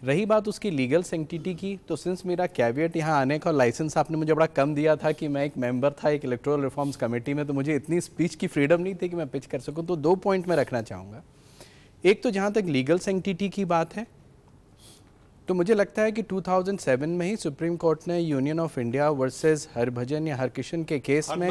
रही बात उसकी लीगल सेंटिटी की, तो सिंस मेरा कैविएट यहाँ आने का लाइसेंस आपने मुझे बड़ा कम दिया था कि मैं एक मेंबर था एक इलेक्टोरल रिफॉर्म्स कमेटी में, तो मुझे इतनी स्पीच की फ्रीडम नहीं थी कि मैं पिच कर सकूँ. तो दो पॉइंट मैं रखना चाहूँगा. एक तो जहाँ तक लीगल सेंटिटी की बात है, तो मुझे लगता है कि 2007 में ही सुप्रीम कोर्ट ने union of India versus Harbhajan या हरकिशन के केस में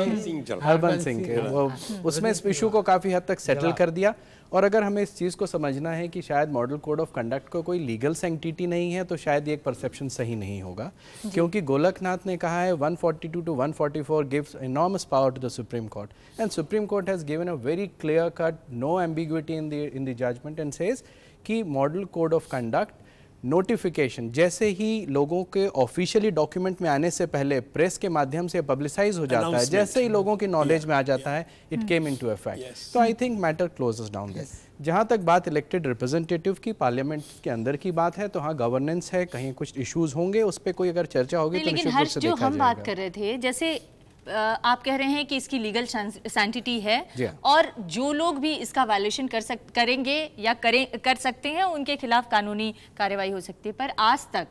हरबंस सिंह के उसमें इस इशू को काफ़ी हद तक सेटल कर दिया. और अगर हमें इस चीज़ को समझना है कि शायद मॉडल कोड ऑफ कंडक्ट को कोई लीगल सेंटिटी नहीं है, तो शायद ये एक परसेप्शन सही नहीं होगा, क्योंकि गोलकनाथ ने कहा है 142 to 144 gives enormous power to the Supreme Court, and Supreme Court has given a very clear cut, no ambiguity in the judgment, and says कि model code of conduct notification जैसे ही लोगों के ऑफिशियली डॉक्यूमेंट में आने से पहले press के माध्यम से पब्लिसाइज हो जाता है, जैसे ही लोगों की नॉलेज में आ जाता है, इट केम इनटू इफेक्ट. तो I think matter closes down there. जहाँ तक बात इलेक्टेड रिप्रेजेंटेटिव की, पार्लियामेंट के अंदर की बात है, तो हाँ गवर्नेंस है, कहीं कुछ इश्यूज होंगे, उस पर कोई अगर चर्चा होगी तो
लेकिन हर्ष जो हम बात कर रहे थे, जैसे आप कह रहे हैं कि इसकी लीगल सैंटिटी है और जो लोग भी इसका वायलेशन करेंगे या कर सकते हैं उनके खिलाफ कानूनी कार्रवाई हो सकती है, पर आज तक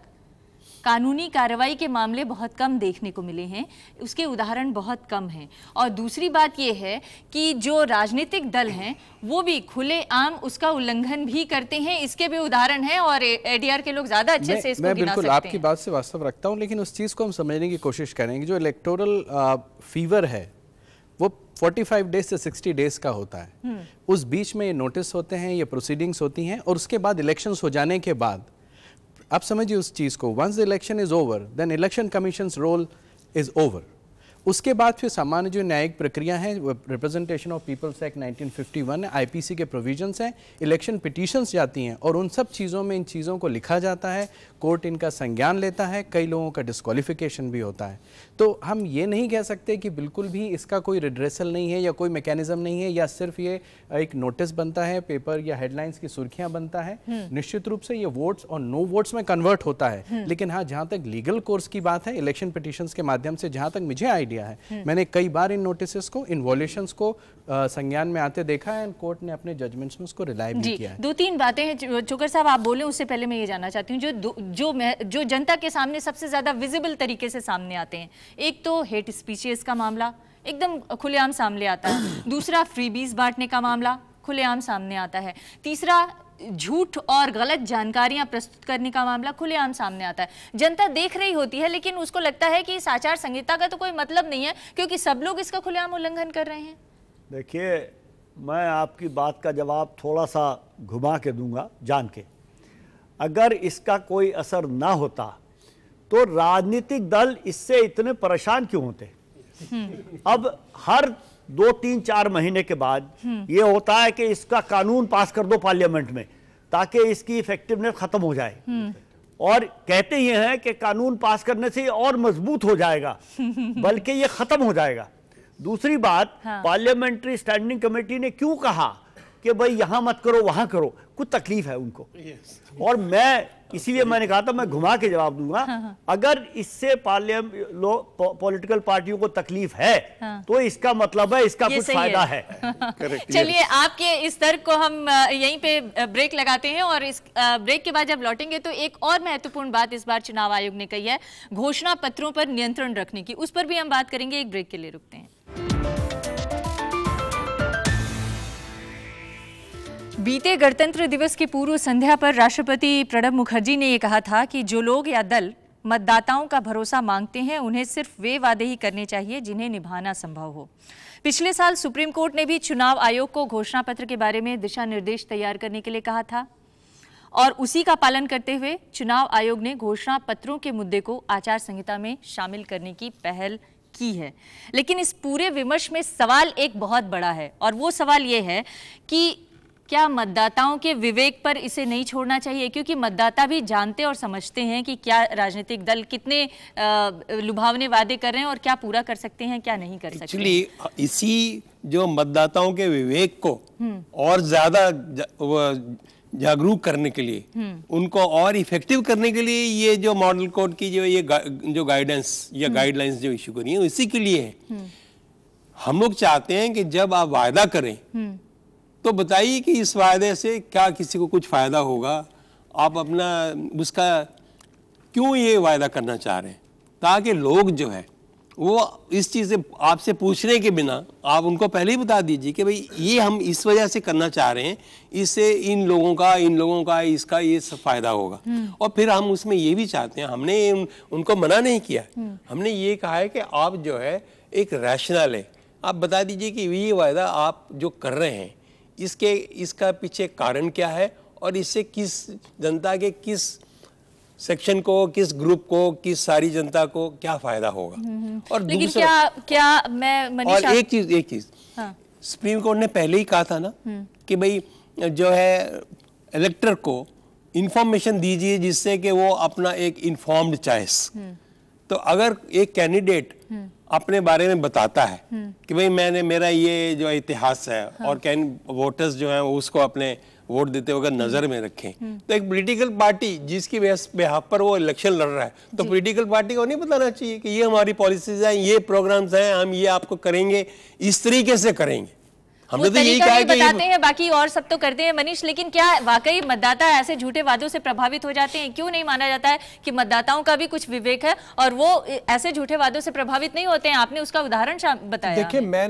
कानूनी कार्रवाई के मामले बहुत कम देखने को मिले हैं, उसके उदाहरण बहुत कम हैं. और दूसरी बात यह है कि जो राजनीतिक दल हैं वो भी खुलेआम उसका उल्लंघन भी करते हैं, इसके भी उदाहरण हैं, और एडीआर के लोग ज्यादा अच्छे से इसको गिना सकते हैं.
मैं बिल्कुल आपकी बात से वास्तव रखता हूं, लेकिन उस चीज़ को हम समझने की कोशिश करेंगे. जो इलेक्टोरल फीवर है वो 45 डेज से 60 डेज का होता है. उस बीच में ये नोटिस होते हैं, ये प्रोसीडिंग्स होती हैं, और उसके बाद इलेक्शंस हो जाने के बाद आप समझिए उस चीज़ को, once the election is over then election commission's role is over. उसके बाद फिर सामान्य जो न्यायिक प्रक्रिया है, representation of people's act 1951 IPC के प्रोविजंस हैं, इलेक्शन पिटीशंस जाती हैं और उन सब चीज़ों में इन चीज़ों को लिखा जाता है, कोर्ट इनका संज्ञान लेता है, कई लोगों का डिस्क्वालिफिकेशन भी होता है। तो हम ये नहीं कह सकते कि बिल्कुल भी इसका कोई रिड्रेसल नहीं है या कोई मैकेनिज्म नहीं है या सिर्फ ये एक नोटिस बनता है, पेपर या हेडलाइंस की सुर्खियां बनता है। निश्चित रूप से ये वोट्स और नो वोट्स में कन्वर्ट होता है, लेकिन हाँ, जहां तक लीगल कोर्स की बात है, इलेक्शन पिटीशंस के माध्यम से जहां तक मुझे आइडिया है, मैंने कई बार इन नोटिस को, इन वॉल्यूशंस को संज्ञान में आते देखा है, कोर्ट ने अपने जजमेंट्स में उसको रिलाय भी किया है।
2-3 बातें हैं चोकर साहब, आप बोले उससे पहले मैं ये जानना चाहती हूँ जो जनता के सामने सबसे ज्यादा विजिबल तरीके से सामने आते हैं। एक तो हेट स्पीचेस का मामला एकदम खुलेआम सामने आता है, दूसरा फ्रीबीज बांटने का मामला खुलेआम सामने आता है, तीसरा झूठ और गलत जानकारियां प्रस्तुत करने का मामला खुलेआम सामने आता है। जनता देख रही होती है लेकिन उसको लगता है कि इस आचार संहिता का तो कोई मतलब नहीं है क्योंकि सब लोग इसका खुलेआम उल्लंघन कर रहे हैं। देखिए,
मैं आपकी बात का जवाब थोड़ा सा घुमा के दूंगा जान के। अगर इसका कोई असर ना होता तो राजनीतिक दल इससे इतने परेशान क्यों होते? अब हर 2-3-4 महीने के बाद ये होता है कि इसका कानून पास कर दो पार्लियामेंट में ताकि इसकी इफेक्टिवनेस खत्म हो जाए, और कहते ही हैं कि कानून पास करने से और मजबूत हो जाएगा बल्कि ये खत्म हो जाएगा। दूसरी बात, पार्लियामेंट्री स्टैंडिंग कमेटी ने क्यों कहा कि भाई यहां मत करो वहां करो? कुछ तकलीफ है उनको, और मैं इसीलिए मैंने कहा था मैं घुमा के जवाब दूंगा। अगर इससे पॉलिटिकल पार्टियों को तकलीफ है तो इसका मतलब है इसका कुछ फायदा है।
चलिए, आपके इस तर्क को हम यहीं पे ब्रेक लगाते हैं और इस ब्रेक के बाद जब लौटेंगे तो एक और महत्वपूर्ण बात इस बार चुनाव आयोग ने कही है, घोषणा पत्रों पर नियंत्रण रखने की, उस पर भी हम बात करेंगे। एक ब्रेक के लिए रुकते हैं। बीते गणतंत्र दिवस की पूर्व संध्या पर राष्ट्रपति प्रणब मुखर्जी ने यह कहा था कि जो लोग या दल मतदाताओं का भरोसा मांगते हैं उन्हें सिर्फ वे वादे ही करने चाहिए जिन्हें निभाना संभव हो। पिछले साल सुप्रीम कोर्ट ने भी चुनाव आयोग को घोषणा पत्र के बारे में दिशा निर्देश तैयार करने के लिए कहा था और उसी का पालन करते हुए चुनाव आयोग ने घोषणा पत्रों के मुद्दे को आचार संहिता में शामिल करने की पहल की है। लेकिन इस पूरे विमर्श में सवाल एक बहुत बड़ा है और वो सवाल ये है कि क्या मतदाताओं के विवेक पर इसे नहीं छोड़ना चाहिए, क्योंकि मतदाता भी जानते और समझते हैं कि क्या राजनीतिक दल कितने लुभावने वादे कर रहे हैं और क्या पूरा कर सकते हैं, क्या नहीं कर सकते।
एक्चुअली इसी जो मतदाताओं के विवेक को और ज्यादा जागरूक करने के लिए, उनको और इफेक्टिव करने के लिए ये जो मॉडल कोड की जो गाइडेंस या गाइडलाइंस जो इशू करी है इसी के लिए है। हम लोग चाहते हैं कि जब आप वायदा करें तो बताइए कि इस वायदे से क्या किसी को कुछ फायदा होगा, आप अपना उसका क्यों ये वायदा करना चाह रहे हैं, ताकि लोग जो है वो इस चीज़ से आपसे पूछने के बिना आप उनको पहले ही बता दीजिए कि भाई ये हम इस वजह से करना चाह रहे हैं, इससे इन लोगों का इसका ये फ़ायदा होगा। और फिर हम उसमें ये भी चाहते हैं, हमने उनको मना नहीं किया, हमने ये कहा है कि आप जो है एक रैशनल है, आप बता दीजिए कि ये वायदा आप जो कर रहे हैं इसका पीछे कारण क्या है और इससे किस जनता के किस सेक्शन को, किस ग्रुप को, किस सारी जनता को क्या फायदा होगा। और
लेकिन क्या मैं मनीषा,
और एक चीज सुप्रीम कोर्ट ने पहले ही कहा था ना कि भाई जो है इलेक्टर को इंफॉर्मेशन दीजिए जिससे कि वो अपना एक इन्फॉर्म्ड चॉइस, तो अगर एक कैंडिडेट अपने बारे में बताता है कि भाई मेरा ये जो इतिहास है और वोटर्स जो हैं उसको अपने वोट देते वक्त नजर में रखें, तो एक पॉलिटिकल पार्टी जिसकी बेहाफ पर वो इलेक्शन लड़ रहा है तो पॉलिटिकल पार्टी को नहीं बताना चाहिए कि ये हमारी पॉलिसीज हैं, ये प्रोग्राम्स हैं, हम ये आपको करेंगे, इस तरीके से करेंगे। हमने तो यही कहा है कि
बताते हैं, बाकी और सब तो करते हैं मनीष, लेकिन क्या वाकई मतदाता ऐसे झूठे वादों से प्रभावित हो जाते हैं? क्यों नहीं माना जाता है कि मतदाताओं का भी कुछ विवेक है और वो ऐसे झूठे वादों से प्रभावित नहीं होते हैं? आपने उसका उदाहरण बताया।
देखिए, मैं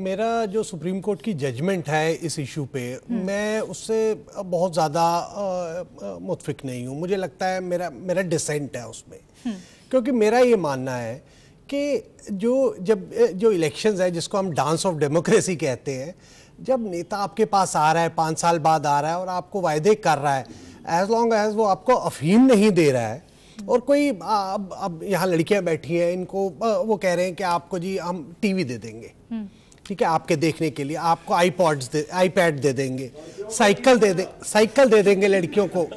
मेरा जो सुप्रीम कोर्ट की जजमेंट है इस इशू पे, मैं उससे बहुत ज़्यादा मुतफिक नहीं हूँ। मुझे लगता है मेरा डिसेंट है उसमें, क्योंकि मेरा ये मानना है कि जो इलेक्शंस है जिसको हम डांस ऑफ डेमोक्रेसी कहते हैं, जब नेता आपके पास आ रहा है 5 साल बाद आ रहा है और आपको वायदे कर रहा है, एज लॉन्ग एज वो आपको अफीम नहीं दे रहा है और कोई अब यहाँ लड़कियां बैठी हैं, इनको वो कह रहे हैं कि आपको जी हम टीवी दे देंगे, ठीक है, आपके देखने के लिए, आपको आईपैड दे देंगे, साइकिल दे देंगे लड़कियों को।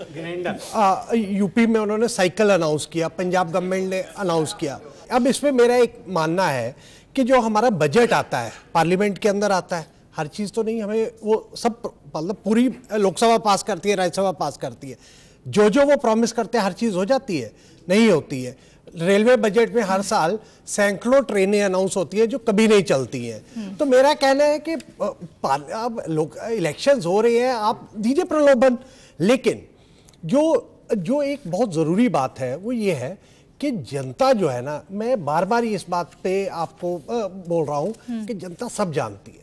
यूपी में उन्होंने साइकिल अनाउंस किया, पंजाब गवर्नमेंट ने अनाउंस किया। अब इसमें मेरा एक मानना है कि जो हमारा बजट आता है पार्लियामेंट के अंदर आता है, हर चीज़ तो नहीं हमें वो सब, मतलब पूरी लोकसभा पास करती है, राज्यसभा पास करती है, जो वो प्रॉमिस करते हैं हर चीज़ हो जाती है? नहीं होती है। रेलवे बजट में हर साल सैकड़ों ट्रेनें अनाउंस होती है जो कभी नहीं चलती हैं। तो मेरा कहना है कि अब लोग इलेक्शंस हो रहे हैं, आप दीजिए प्रलोभन, लेकिन जो एक बहुत ज़रूरी बात है वो ये है कि जनता जो है ना, मैं बार बार इस बात पे आपको बोल रहा हूँ कि जनता सब जानती है।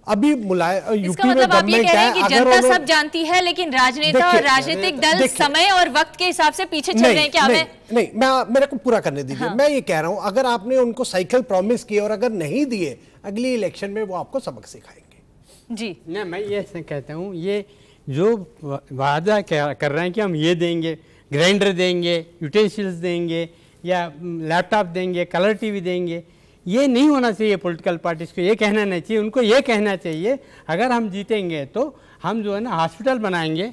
अभी यूपी में गवर्नमेंट है,
कि जनता सब जानती है, लेकिन राजनेता और राजनीतिक दल समय और वक्त के हिसाब से पीछे चल रहे हैं क्या?
नहीं, मेरे को पूरा करने दीजिए। मैं ये कह रहा हूँ, अगर आपने उनको साइकिल प्रॉमिस किए और अगर नहीं दिए, अगली इलेक्शन में वो आपको सबक सिखाएंगे।
जी
नहीं, मैं ये कहता हूँ, ये जो वादा कर रहे हैं कि हम ये देंगे, ग्राइंडर देंगे, यूटेंसिल्स देंगे या लैपटॉप देंगे, कलर टीवी देंगे, ये नहीं होना चाहिए। पॉलिटिकल पार्टीज को ये कहना नहीं चाहिए। उनको ये कहना चाहिए अगर हम जीतेंगे तो हम जो है ना हॉस्पिटल बनाएंगे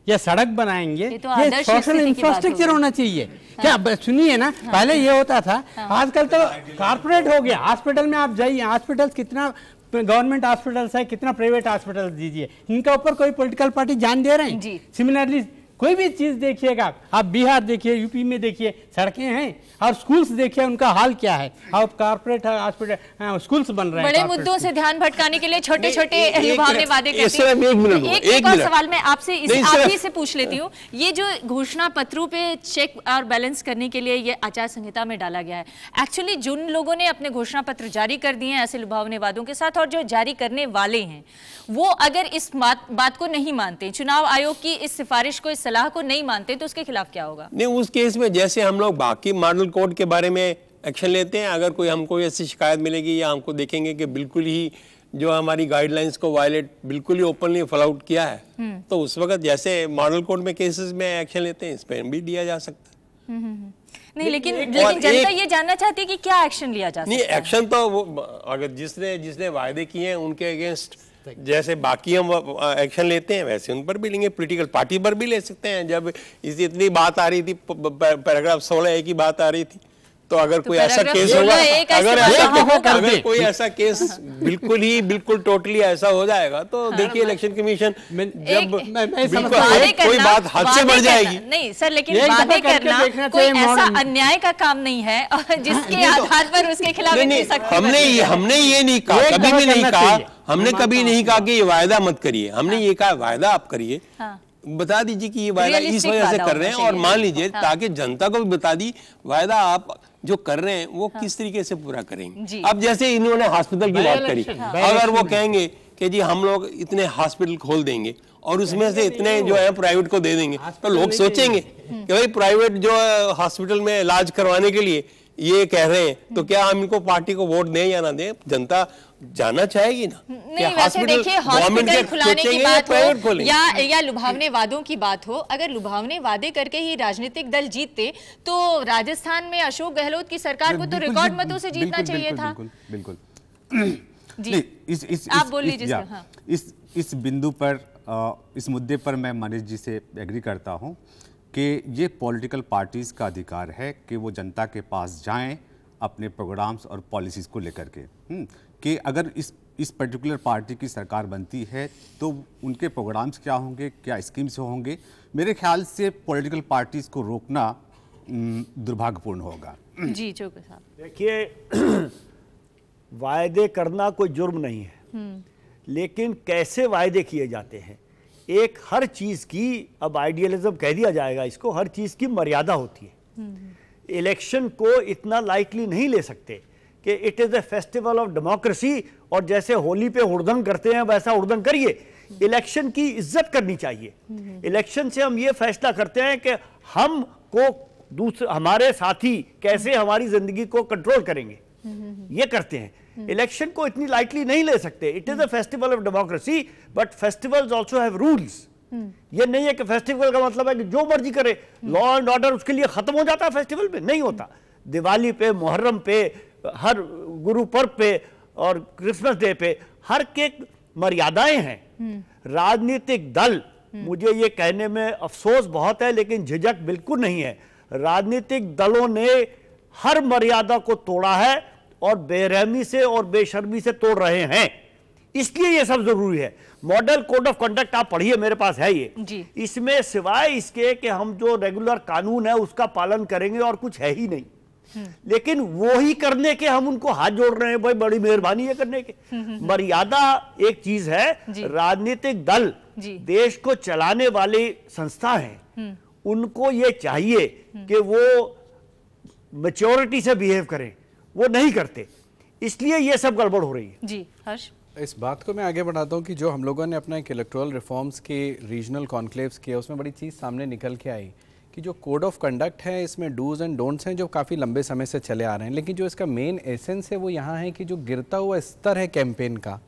या सड़क बनाएंगे, ये सोशल इंफ्रास्ट्रक्चर होना चाहिए। क्या सुनिए ना, पहले ये होता था, आजकल तो कॉर्पोरेट हो गया। हॉस्पिटल में आप जाइए, हॉस्पिटल कितना गवर्नमेंट हॉस्पिटल्स है, कितना प्राइवेट हॉस्पिटल दीजिए, इनका ऊपर कोई पॉलिटिकल पार्टी जान दे रहे हैं? सिमिलरली कोई भी चीज देखिएगा आप, बिहार देखिए, यूपी में देखिए, सड़कें हैं और स्कूल्स देखिए उनका हाल क्या है। अब कॉर्पोरेट हॉस्पिटल स्कूल्स बन रहे हैं।
बड़े मुद्दों से ध्यान भटकाने के लिए छोटे छोटे लुभावने वादे करते हैं। एक और सवाल मैं आपसे आप ही से पूछ लेती हूँ, ये जो घोषणा पत्रों पे चेक और बैलेंस करने के लिए ये आचार संहिता में डाला गया है, एक्चुअली जिन लोगों ने अपने घोषणा पत्र जारी कर दिए हैं ऐसे लुभावने वादों के साथ, और जो जारी करने वाले हैं वो अगर इस बात को नहीं मानते, चुनाव आयोग की इस सिफारिश को, इस सलाह को नहीं मानते, तो उसके खिलाफ क्या होगा?
नहीं, उस केस में जैसे हम लोग बाकी मॉडल कोड के बारे में एक्शन लेते हैं, अगर कोई हमको ऐसी शिकायत मिलेगी या हमको देखेंगे कि बिल्कुल ही जो हमारी गाइडलाइंस को वायलेट बिल्कुल ही ओपनली फॉलोआउट किया है, तो उस वक्त जैसे मॉडल कोड में केसेस में एक्शन लेते हैं, इस पर भी लिया जा सकता है।
नहीं, लेकिन जनता ये जानना चाहती है कि क्या एक्शन लिया जा सकता है।
नहीं, एक्शन तो वो अगर जिसने वायदे किए हैं उनके अगेंस्ट जैसे बाकी हम एक्शन लेते हैं वैसे उन पर भी लेंगे, पॉलिटिकल पार्टी पर भी ले सकते हैं। जब इतनी बात आ रही थी, पैराग्राफ 16A की बात आ रही थी, तो अगर कोई ऐसा केस होगा, अगर कोई ऐसा केस बिल्कुल टोटली ऐसा हो जाएगा, तो देखिए इलेक्शन कमीशन जब कोई बात हद से बढ़ जाएगी।
नहीं सर, लेकिन वादे करना कोई ऐसा अन्याय का काम नहीं है जिसके आधार पर उसके खिलाफ
हमने ये नहीं कहा, कभी भी नहीं कहा, हमने कभी नहीं कहा कि ये वायदा मत करिए। हमने ये कहा वायदा आप करिए, बता दीजिए कि ये वायदा इस वजह से कर रहे हैं, और मान लीजिए ताकि जनता को भी बता दी वायदा आप जो कर रहे हैं वो किस तरीके से पूरा करेंगे। अब जैसे इन्होंने हॉस्पिटल की बात करी, अगर वो कहेंगे कि जी हम लोग इतने हॉस्पिटल खोल देंगे और उसमें से इतने जो है प्राइवेट को दे देंगे, तो लोग सोचेंगे कि भाई प्राइवेट जो हॉस्पिटल में इलाज करवाने के लिए ये कह रहे हैं, तो क्या हम इनको पार्टी को वोट दें या ना दें? जनता जानना चाहेगी ना।
नहीं, वैसे देखिए, हॉस्पिटल खुलाने की बात हो या लुभावने वादों की बात हो, अगर लुभावने वादे करके ही राजनीतिक दल जीतते तो राजस्थान में अशोक गहलोत की सरकार को तो रिकॉर्ड मतों से जीतना चाहिए था।
बिल्कुल
जी, आप बोल लीजिए।
इस बिंदु पर, इस मुद्दे पर मैं मनीष जी से एग्री करता हूं कि ये पॉलिटिकल पार्टीज का अधिकार है कि वो जनता के पास जाएं अपने प्रोग्राम्स और पॉलिसीज को लेकर के, कि अगर इस पर्टिकुलर पार्टी की सरकार बनती है तो उनके प्रोग्राम्स क्या होंगे, क्या स्कीम्स होंगे। मेरे ख्याल से पॉलिटिकल पार्टीज को रोकना दुर्भाग्यपूर्ण होगा।
जी चौके साहब,
देखिए वायदे करना कोई जुर्म नहीं है, लेकिन कैसे वायदे किए जाते हैं। एक हर चीज की, अब आइडियलिज्म कह दिया जाएगा इसको, हर चीज की मर्यादा होती है। इलेक्शन को इतना लाइटली नहीं ले सकते कि it is a festival of democracy और जैसे होली पे हुड़दंग करते हैं वैसा हुड़दंग करिए। इलेक्शन की इज्जत करनी चाहिए। इलेक्शन से हम ये फैसला करते हैं कि हम को दूसरे हमारे साथी कैसे हमारी जिंदगी को कंट्रोल करेंगे, ये करते हैं। इलेक्शन को इतनी लाइटली नहीं ले सकते। It is a festival of democracy, but festivals also have rules. ये नहीं है कि फेस्टिवल का मतलब है कि जो मर्जी करे, लॉ एंड ऑर्डर उसके लिए खत्म हो जाता है फेस्टिवल पे, नहीं होता। दिवाली पे, मुहर्रम पे, हर गुरु पर्व पे और क्रिसमस डे पे हर के मर्यादाएं हैं। राजनीतिक दल, मुझे ये कहने में अफसोस बहुत है लेकिन झिझक बिल्कुल नहीं है, राजनीतिक दलों ने हर मर्यादा को तोड़ा है और बेरहमी से और बेशर्मी से तोड़ रहे हैं, इसलिए ये सब जरूरी है। मॉडल कोड ऑफ कंडक्ट आप पढ़िए, मेरे पास है ये, इसमें सिवाय इसके कि हम जो रेगुलर कानून है उसका पालन करेंगे और कुछ है ही नहीं। लेकिन वो ही करने के हम उनको हाथ जोड़ रहे हैं, भाई बड़ी मेहरबानी है करने के। मर्यादा एक चीज है, राजनीतिक दल देश को चलाने वाली संस्था है, उनको ये चाहिए कि वो मैच्योरिटी से बिहेव करें, वो नहीं करते, इसलिए ये सब गड़बड़ हो रही है।
जी हर्ष,
इस बात को मैं आगे बढ़ाता हूँ कि जो हम लोगों ने अपना एक इलेक्टोरल रिफॉर्म्स के रीजनल कॉन्क्लेव्स किए, उसमें बड़ी चीज़ सामने निकल के आई कि जो कोड ऑफ कंडक्ट है इसमें डूज एंड डोंट्स हैं जो काफ़ी लंबे समय से चले आ रहे हैं, लेकिन जो इसका मेन एसेंस है वो यहाँ है कि जो गिरता हुआ स्तर है कैंपेन का,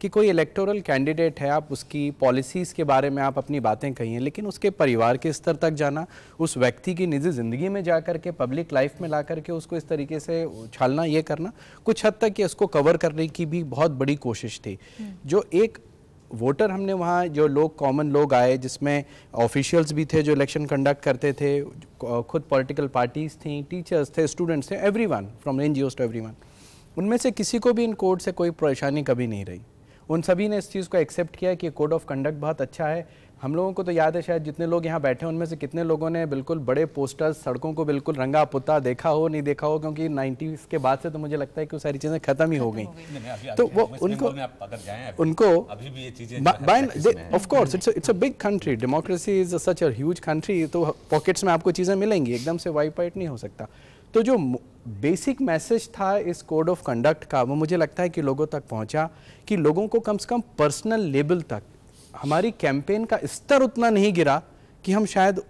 कि कोई इलेक्टोरल कैंडिडेट है, आप उसकी पॉलिसीज़ के बारे में आप अपनी बातें कही हैं, लेकिन उसके परिवार के स्तर तक जाना, उस व्यक्ति की निजी ज़िंदगी में जा कर के, पब्लिक लाइफ में ला करके उसको इस तरीके से उछालना, ये करना कुछ हद तक कि उसको कवर करने की भी बहुत बड़ी कोशिश थी। जो एक वोटर हमने वहाँ, जो लोग कॉमन लोग आए, जिसमें ऑफिशियल्स भी थे जो इलेक्शन कंडक्ट करते थे, खुद पॉलिटिकल पार्टीज थी, टीचर्स थे, स्टूडेंट्स थे, everyone from NGOs to everyone, उनमें से किसी को भी इन कोड से कोई परेशानी कभी नहीं रही। उन सभी ने इस चीज़ को एक्सेप्ट किया कि कोड ऑफ कंडक्ट बहुत अच्छा है। हम लोगों को तो याद है, शायद जितने लोग यहाँ बैठे हैं उनमें से कितने लोगों ने बिल्कुल बड़े पोस्टर्स सड़कों को बिल्कुल रंगा पुता देखा हो, नहीं देखा हो, क्योंकि 90s के बाद से तो मुझे लगता है कि वो सारी चीज़ें खत्म ही हो गई। तो वो उनको of course it's a big country, democracy is such a huge country, तो पॉकेट्स में आपको चीज़ें मिलेंगी, एकदम से वाइप आउट नहीं हो सकता। तो जो बेसिक मैसेज था इस कोड ऑफ कंडक्ट का, वो मुझे लगता है कि लोगों तक पहुंचा, कि लोगों को कम से कम पर्सनल लेवल तक हमारी कैंपेन का स्तर उतना नहीं गिरा कि हम शायद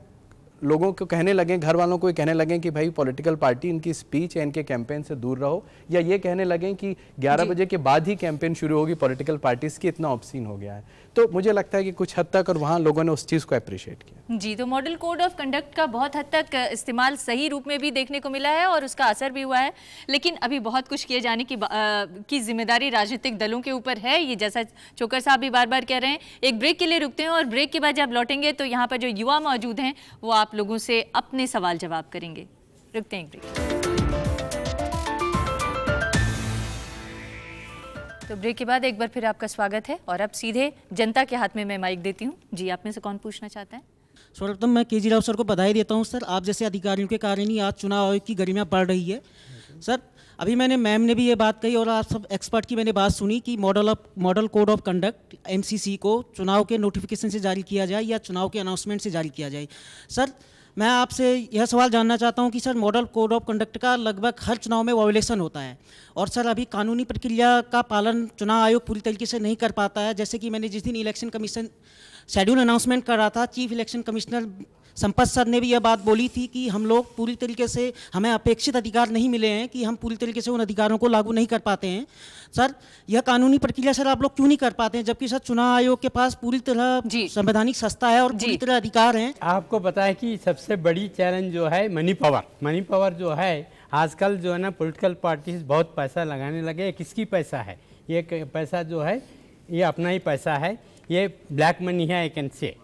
लोगों को कहने लगें, घर वालों को कहने लगें कि भाई पॉलिटिकल पार्टी इनकी स्पीच या इनके कैंपेन से दूर रहो, या ये कहने लगें कि 11 बजे के बाद ही कैंपेन शुरू होगी पॉलिटिकल पार्टीज की, इतना ऑब्सीन हो गया है। तो मुझे लगता है कि कुछ हद तक और वहाँ लोगों ने उस चीज़ को अप्रिशिएट किया।
जी, तो मॉडल कोड ऑफ कंडक्ट का बहुत हद तक इस्तेमाल सही रूप में भी देखने को मिला है और उसका असर भी हुआ है, लेकिन अभी बहुत कुछ किए जाने की जिम्मेदारी राजनीतिक दलों के ऊपर है, ये जैसा चोकर साहब भी बार बार कह रहे हैं। एक ब्रेक के लिए रुकते हैं और ब्रेक के बाद जब लौटेंगे तो यहाँ पर जो युवा मौजूद हैं वो आप लोगों से अपने सवाल जवाब करेंगे। रुकते हैं ब्रेक। तो ब्रेक के बाद एक बार फिर आपका स्वागत है और अब सीधे जनता के हाथ में मैं माइक देती हूँ। जी, आप में से कौन पूछना चाहता है?
सर्वप्रथम मैं केजरीवाल सर को बधाई देता हूँ। सर, आप जैसे अधिकारियों के कारण ही आज चुनाव आयोग की गरिमा बढ़ रही है। सर, अभी मैम ने भी ये बात कही और आप सब एक्सपर्ट की मैंने बात सुनी कि model code of conduct MCC को चुनाव के नोटिफिकेशन से जारी किया जाए या चुनाव के अनाउंसमेंट से जारी किया जाए। सर, मैं आपसे यह सवाल जानना चाहता हूं कि sir, model code of conduct का लगभग हर चुनाव में वायोलेशन होता है और सर अभी कानूनी प्रक्रिया का पालन चुनाव आयोग पूरी तरीके से नहीं कर पाता है। जैसे कि मैंने जिस दिन इलेक्शन कमीशन शेड्यूल अनाउंसमेंट कर रहा था, chief election commissioner Sampath sir ने भी यह बात बोली थी कि हम लोग पूरी तरीके से, हमें अपेक्षित अधिकार नहीं मिले हैं, कि हम पूरी तरीके से उन अधिकारों को लागू नहीं कर पाते हैं। सर, यह कानूनी प्रक्रिया सर आप लोग क्यों नहीं कर पाते हैं, जबकि सर चुनाव आयोग के पास पूरी तरह संवैधानिक सत्ता है और पूरी तरह अधिकार हैं?
आपको पता है कि सबसे बड़ी चैलेंज जो है मनी पावर जो है आजकल जो है ना, पॉलिटिकल पार्टीज बहुत पैसा लगाने लगे। किसकी पैसा है ये? पैसा जो है ये अपना ही पैसा है, ये ब्लैक मनी है, आई कैन से।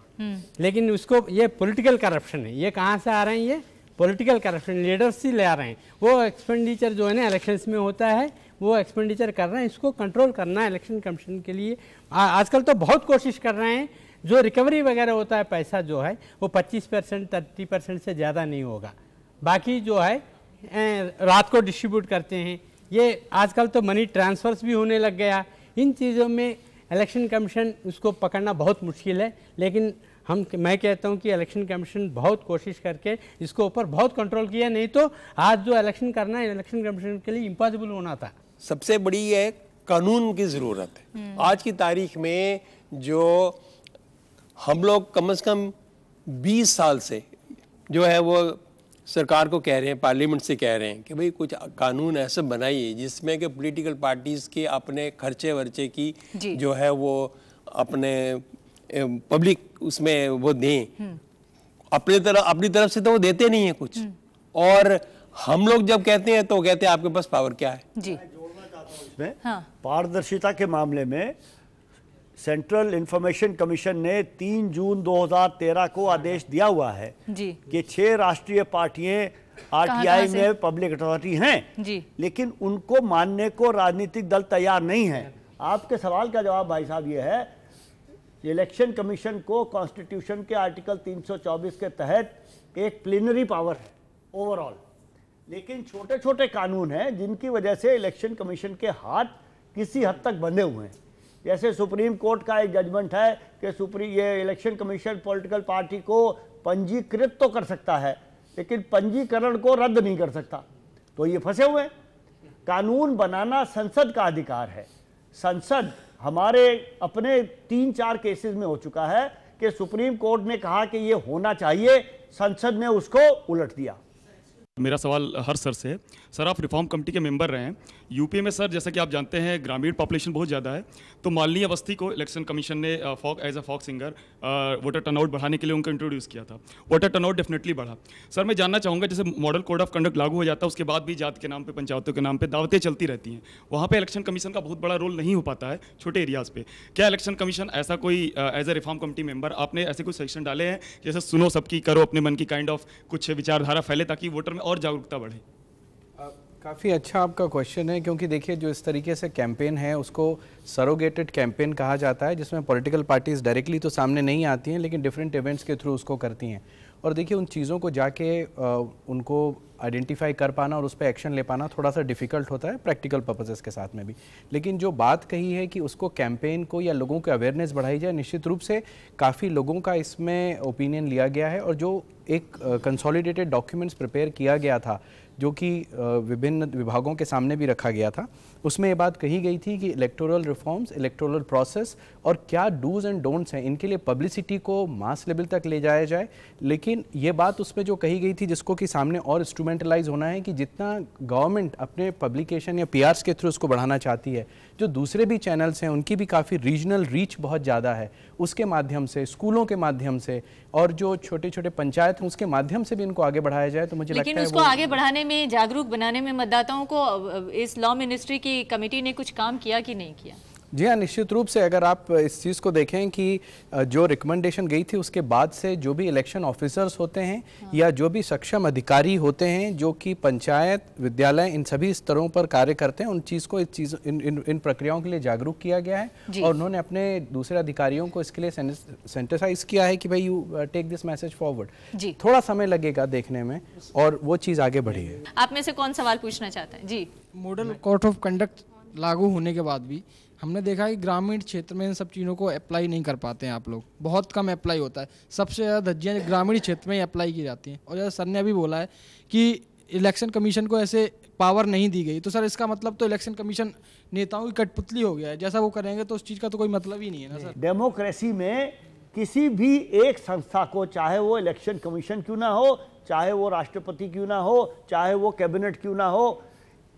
लेकिन उसको, ये पॉलिटिकल करप्शन है। ये कहाँ से आ रहे हैं? ये पॉलिटिकल करप्शन लीडर्स ही ले आ रहे हैं। वो एक्सपेंडिचर जो है ना इलेक्शंस में होता है, वो एक्सपेंडिचर कर रहे हैं। इसको कंट्रोल करना है इलेक्शन कमीशन के लिए। आजकल तो बहुत कोशिश कर रहे हैं। जो रिकवरी वगैरह होता है पैसा जो है वो 25% 30% से ज़्यादा नहीं होगा। बाकी जो है रात को डिस्ट्रीब्यूट करते हैं। ये आजकल तो मनी ट्रांसफर्स भी होने लग गया। इन चीज़ों में इलेक्शन कमीशन उसको पकड़ना बहुत मुश्किल है, लेकिन मैं कहता हूं कि इलेक्शन कमीशन बहुत कोशिश करके इसको ऊपर बहुत कंट्रोल किया, नहीं तो आज जो इलेक्शन करना है इलेक्शन कमीशन के लिए इम्पॉसिबल होना था।
सबसे बड़ी है कानून की ज़रूरत है। आज की तारीख में जो हम लोग कम से कम 20 साल से जो है वो सरकार को कह रहे हैं, पार्लियामेंट से कह रहे हैं कि भाई कुछ कानून ऐसा बनाइए जिसमें कि पॉलिटिकल पार्टीज़ के अपने खर्चे वर्चे की जो है वो अपने पब्लिक उसमें वो दें। अपनी तरफ से तो वो देते नहीं है कुछ, और हम लोग जब कहते हैं तो कहते हैं आपके पास पावर क्या है
जी।
इसमें पारदर्शिता के मामले में सेंट्रल इंफॉर्मेशन कमीशन ने 3 जून 2013 को आदेश दिया हुआ है
जी
कि 6 राष्ट्रीय पार्टियां आरटीआई में पब्लिक अथॉरिटी हैं
जी,
लेकिन उनको मानने को राजनीतिक दल तैयार नहीं है। आपके सवाल का जवाब भाई साहब ये है, इलेक्शन कमीशन को कॉन्स्टिट्यूशन के आर्टिकल 324 के तहत एक प्लीनरी पावर है ओवरऑल, लेकिन छोटे छोटे कानून हैं जिनकी वजह से इलेक्शन कमीशन के हाथ किसी हद तक बंधे हुए हैं। जैसे सुप्रीम कोर्ट का एक जजमेंट है कि ये इलेक्शन कमीशन पॉलिटिकल पार्टी को पंजीकृत तो कर सकता है लेकिन पंजीकरण को रद्द नहीं कर सकता, तो ये फंसे हुए हैं। कानून बनाना संसद का अधिकार है। संसद हमारे अपने 3-4 केसेस में हो चुका है कि सुप्रीम कोर्ट ने कहा कि ये होना चाहिए, संसद ने उसको उलट दिया।
मेरा सवाल हर्ष सर से है। सर, आप रिफॉर्म कमेटी के मेंबर रहे हैं। यूपी में सर, जैसा कि आप जानते हैं, ग्रामीण पॉपुलेशन बहुत ज़्यादा है, तो मालिनी अवस्थी को इलेक्शन कमीशन ने as a folk singer voter turnout बढ़ाने के लिए उनको इंट्रोड्यूस किया था। वोटर टर्नआउट डेफिनेटली बढ़ा। सर, मैं जानना चाहूँगा, जैसे मॉडल कोड ऑफ कंडक्ट लागू हो जाता है, उसके बाद भी जात के नाम पे, पंचायतों के नाम पे दावतें चलती रहती हैं, वहाँ पे इलेक्शन कमीशन का बहुत बड़ा रोल नहीं हो पाता है छोटे एरियाज़ पे। क्या इलेक्शन कमीशन ऐसा कोई as a reform committee member आपने ऐसे कुछ सेक्शन डाले हैं, जैसे सुनो सबकी, करो अपने मन की काइंड ऑफ कुछ विचारधारा फैले ताकि वोटर में और जागरूकता बढ़े?
काफ़ी अच्छा आपका क्वेश्चन है, क्योंकि देखिए जो इस तरीके से कैंपेन है उसको सरोगेटेड कैंपेन कहा जाता है, जिसमें पॉलिटिकल पार्टीज़ डायरेक्टली तो सामने नहीं आती हैं लेकिन डिफरेंट इवेंट्स के थ्रू उसको करती हैं। और देखिए उन चीज़ों को जाके उनको आइडेंटिफाई कर पाना और उस पर एक्शन ले पाना थोड़ा सा डिफ़िकल्ट होता है प्रैक्टिकल पर्पसेस के साथ में भी। लेकिन जो बात कही है कि उसको कैंपेन को या लोगों की अवेयरनेस बढ़ाई जाए, निश्चित रूप से काफ़ी लोगों का इसमें ओपिनियन लिया गया है। और जो एक कंसोलिडेटेड डॉक्यूमेंट्स प्रिपेयर किया गया था जो कि विभिन्न विभागों के सामने भी रखा गया था, उसमें ये बात कही गई थी कि इलेक्टोरल रिफॉर्म्स, इलेक्टोरल प्रोसेस और क्या डूज एंड डोंट्स हैं, इनके लिए पब्लिसिटी को मास लेवल तक ले जाया जाए। लेकिन ये बात उसमें जो कही गई थी जिसको कि सामने और इंस्ट्रूमेंटलाइज होना है कि जितना गवर्नमेंट अपने पब्लिकेशन या पीआरस के थ्रू उसको बढ़ाना चाहती है, जो दूसरे भी चैनल्स हैं उनकी भी काफ़ी रीजनल रीच बहुत ज़्यादा है, उसके माध्यम से, स्कूलों के माध्यम से और जो छोटे छोटे पंचायत हैं उसके माध्यम से भी इनको आगे बढ़ाया जाए। तो मुझे लगता है
लेकिन उसको आगे बढ़ाने में, जागरूक बनाने में मतदाताओं को इस लॉ मिनिस्ट्री की कमेटी ने कुछ काम किया कि नहीं किया?
जी हाँ, निश्चित रूप से अगर आप इस चीज़ को देखें कि जो रिकमेंडेशन गई थी उसके बाद से जो भी इलेक्शन ऑफिसर्स होते हैं या जो भी सक्षम अधिकारी होते हैं जो कि पंचायत, विद्यालय, इन सभी स्तरों पर कार्य करते हैं, उन चीज़ को इन प्रक्रियाओं के लिए जागरूक किया गया है और उन्होंने अपने दूसरे अधिकारियों को इसके लिए सेंसिटाइज किया है कि भाई you take this message forward. थोड़ा समय लगेगा देखने में और वो चीज़ आगे बढ़ी है।
आप में से कौन सवाल पूछना चाहता है? जी।
मॉडल कोड ऑफ कंडक्ट लागू होने के बाद भी हमने देखा कि ग्रामीण क्षेत्र में इन सब चीज़ों को अप्लाई नहीं कर पाते हैं आप लोग, बहुत कम अप्लाई होता है। सबसे ज़्यादा धज्जियाँ ग्रामीण क्षेत्र में ही अप्लाई की जाती हैं। और जैसे सर ने अभी बोला है कि इलेक्शन कमीशन को ऐसे पावर नहीं दी गई, तो सर इसका मतलब तो इलेक्शन कमीशन नेताओं की कठपुतली हो गया है। जैसा वो करेंगे तो उस चीज़ का तो कोई मतलब ही नहीं है ना सर।
डेमोक्रेसी में किसी भी एक संस्था को, चाहे वो इलेक्शन कमीशन क्यों ना हो, चाहे वो राष्ट्रपति क्यों ना हो, चाहे वो कैबिनेट क्यों ना हो,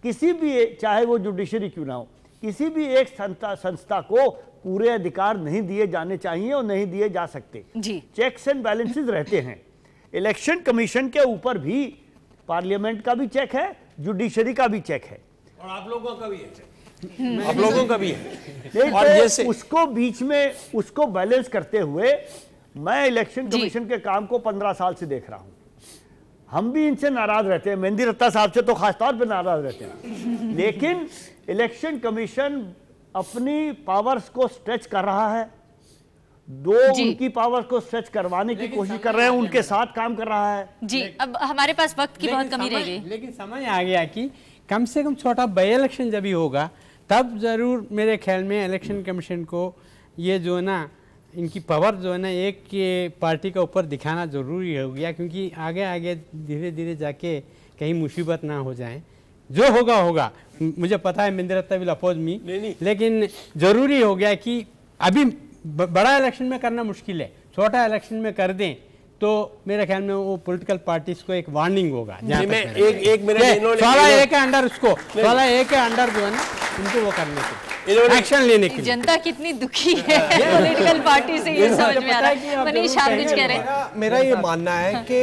किसी भी, चाहे वो जुडिशरी क्यों ना हो, किसी भी एक संस्था को पूरे अधिकार नहीं दिए जाने चाहिए और नहीं दिए जा सकते। चेक्स एंड बैलेंसेस रहते हैं। इलेक्शन कमीशन के ऊपर भी पार्लियामेंट का भी चेक है, जुडिशरी का भी चेक है
और आप लोगों का भी है। आप लोगों का भी है।
और जैसे उसको बीच में उसको बैलेंस करते हुए मैं इलेक्शन कमीशन के काम को 15 साल से देख रहा हूं। हम भी इनसे नाराज रहते हैं, मेहंदी रत्ता साहब से तो खासतौर पे नाराज रहते हैं, लेकिन इलेक्शन कमीशन अपनी पावर्स को स्ट्रेच कर रहा है, उनकी पावर को स्ट्रेच करवाने की कोशिश कर रहे हैं, उनके साथ काम कर रहा है।
जी, अब हमारे पास वक्त की बहुत कमी रह गई,
लेकिन समझ आ गया कि कम से कम छोटा बाई इलेक्शन जब भी होगा तब जरूर मेरे ख्याल में इलेक्शन कमीशन को ये जो है ना, इनकी पावर जो है ना एक पार्टी के ऊपर दिखाना ज़रूरी हो गया, क्योंकि आगे आगे धीरे धीरे जाके कहीं मुसीबत ना हो जाए। जो होगा होगा, मुझे पता है मिंदर रत्ता विल अपोज मी, लेकिन ज़रूरी हो गया कि अभी बड़ा इलेक्शन में करना मुश्किल है, छोटा इलेक्शन में कर दें तो मेरे ख्याल में वो पॉलिटिकल पार्टीज को एक वार्निंग होगा।
एक मिनट
वाला एक अंडर उसको वाला एक अंडर जो है ना उनको वो करने को
एक्शन लेने के लिए।
जनता कितनी दुखी है पॉलिटिकल पार्टी से, ये समझ में आ रहा है। मनीष, आप कुछ कह रहे हैं?
मेरा ये मानना है कि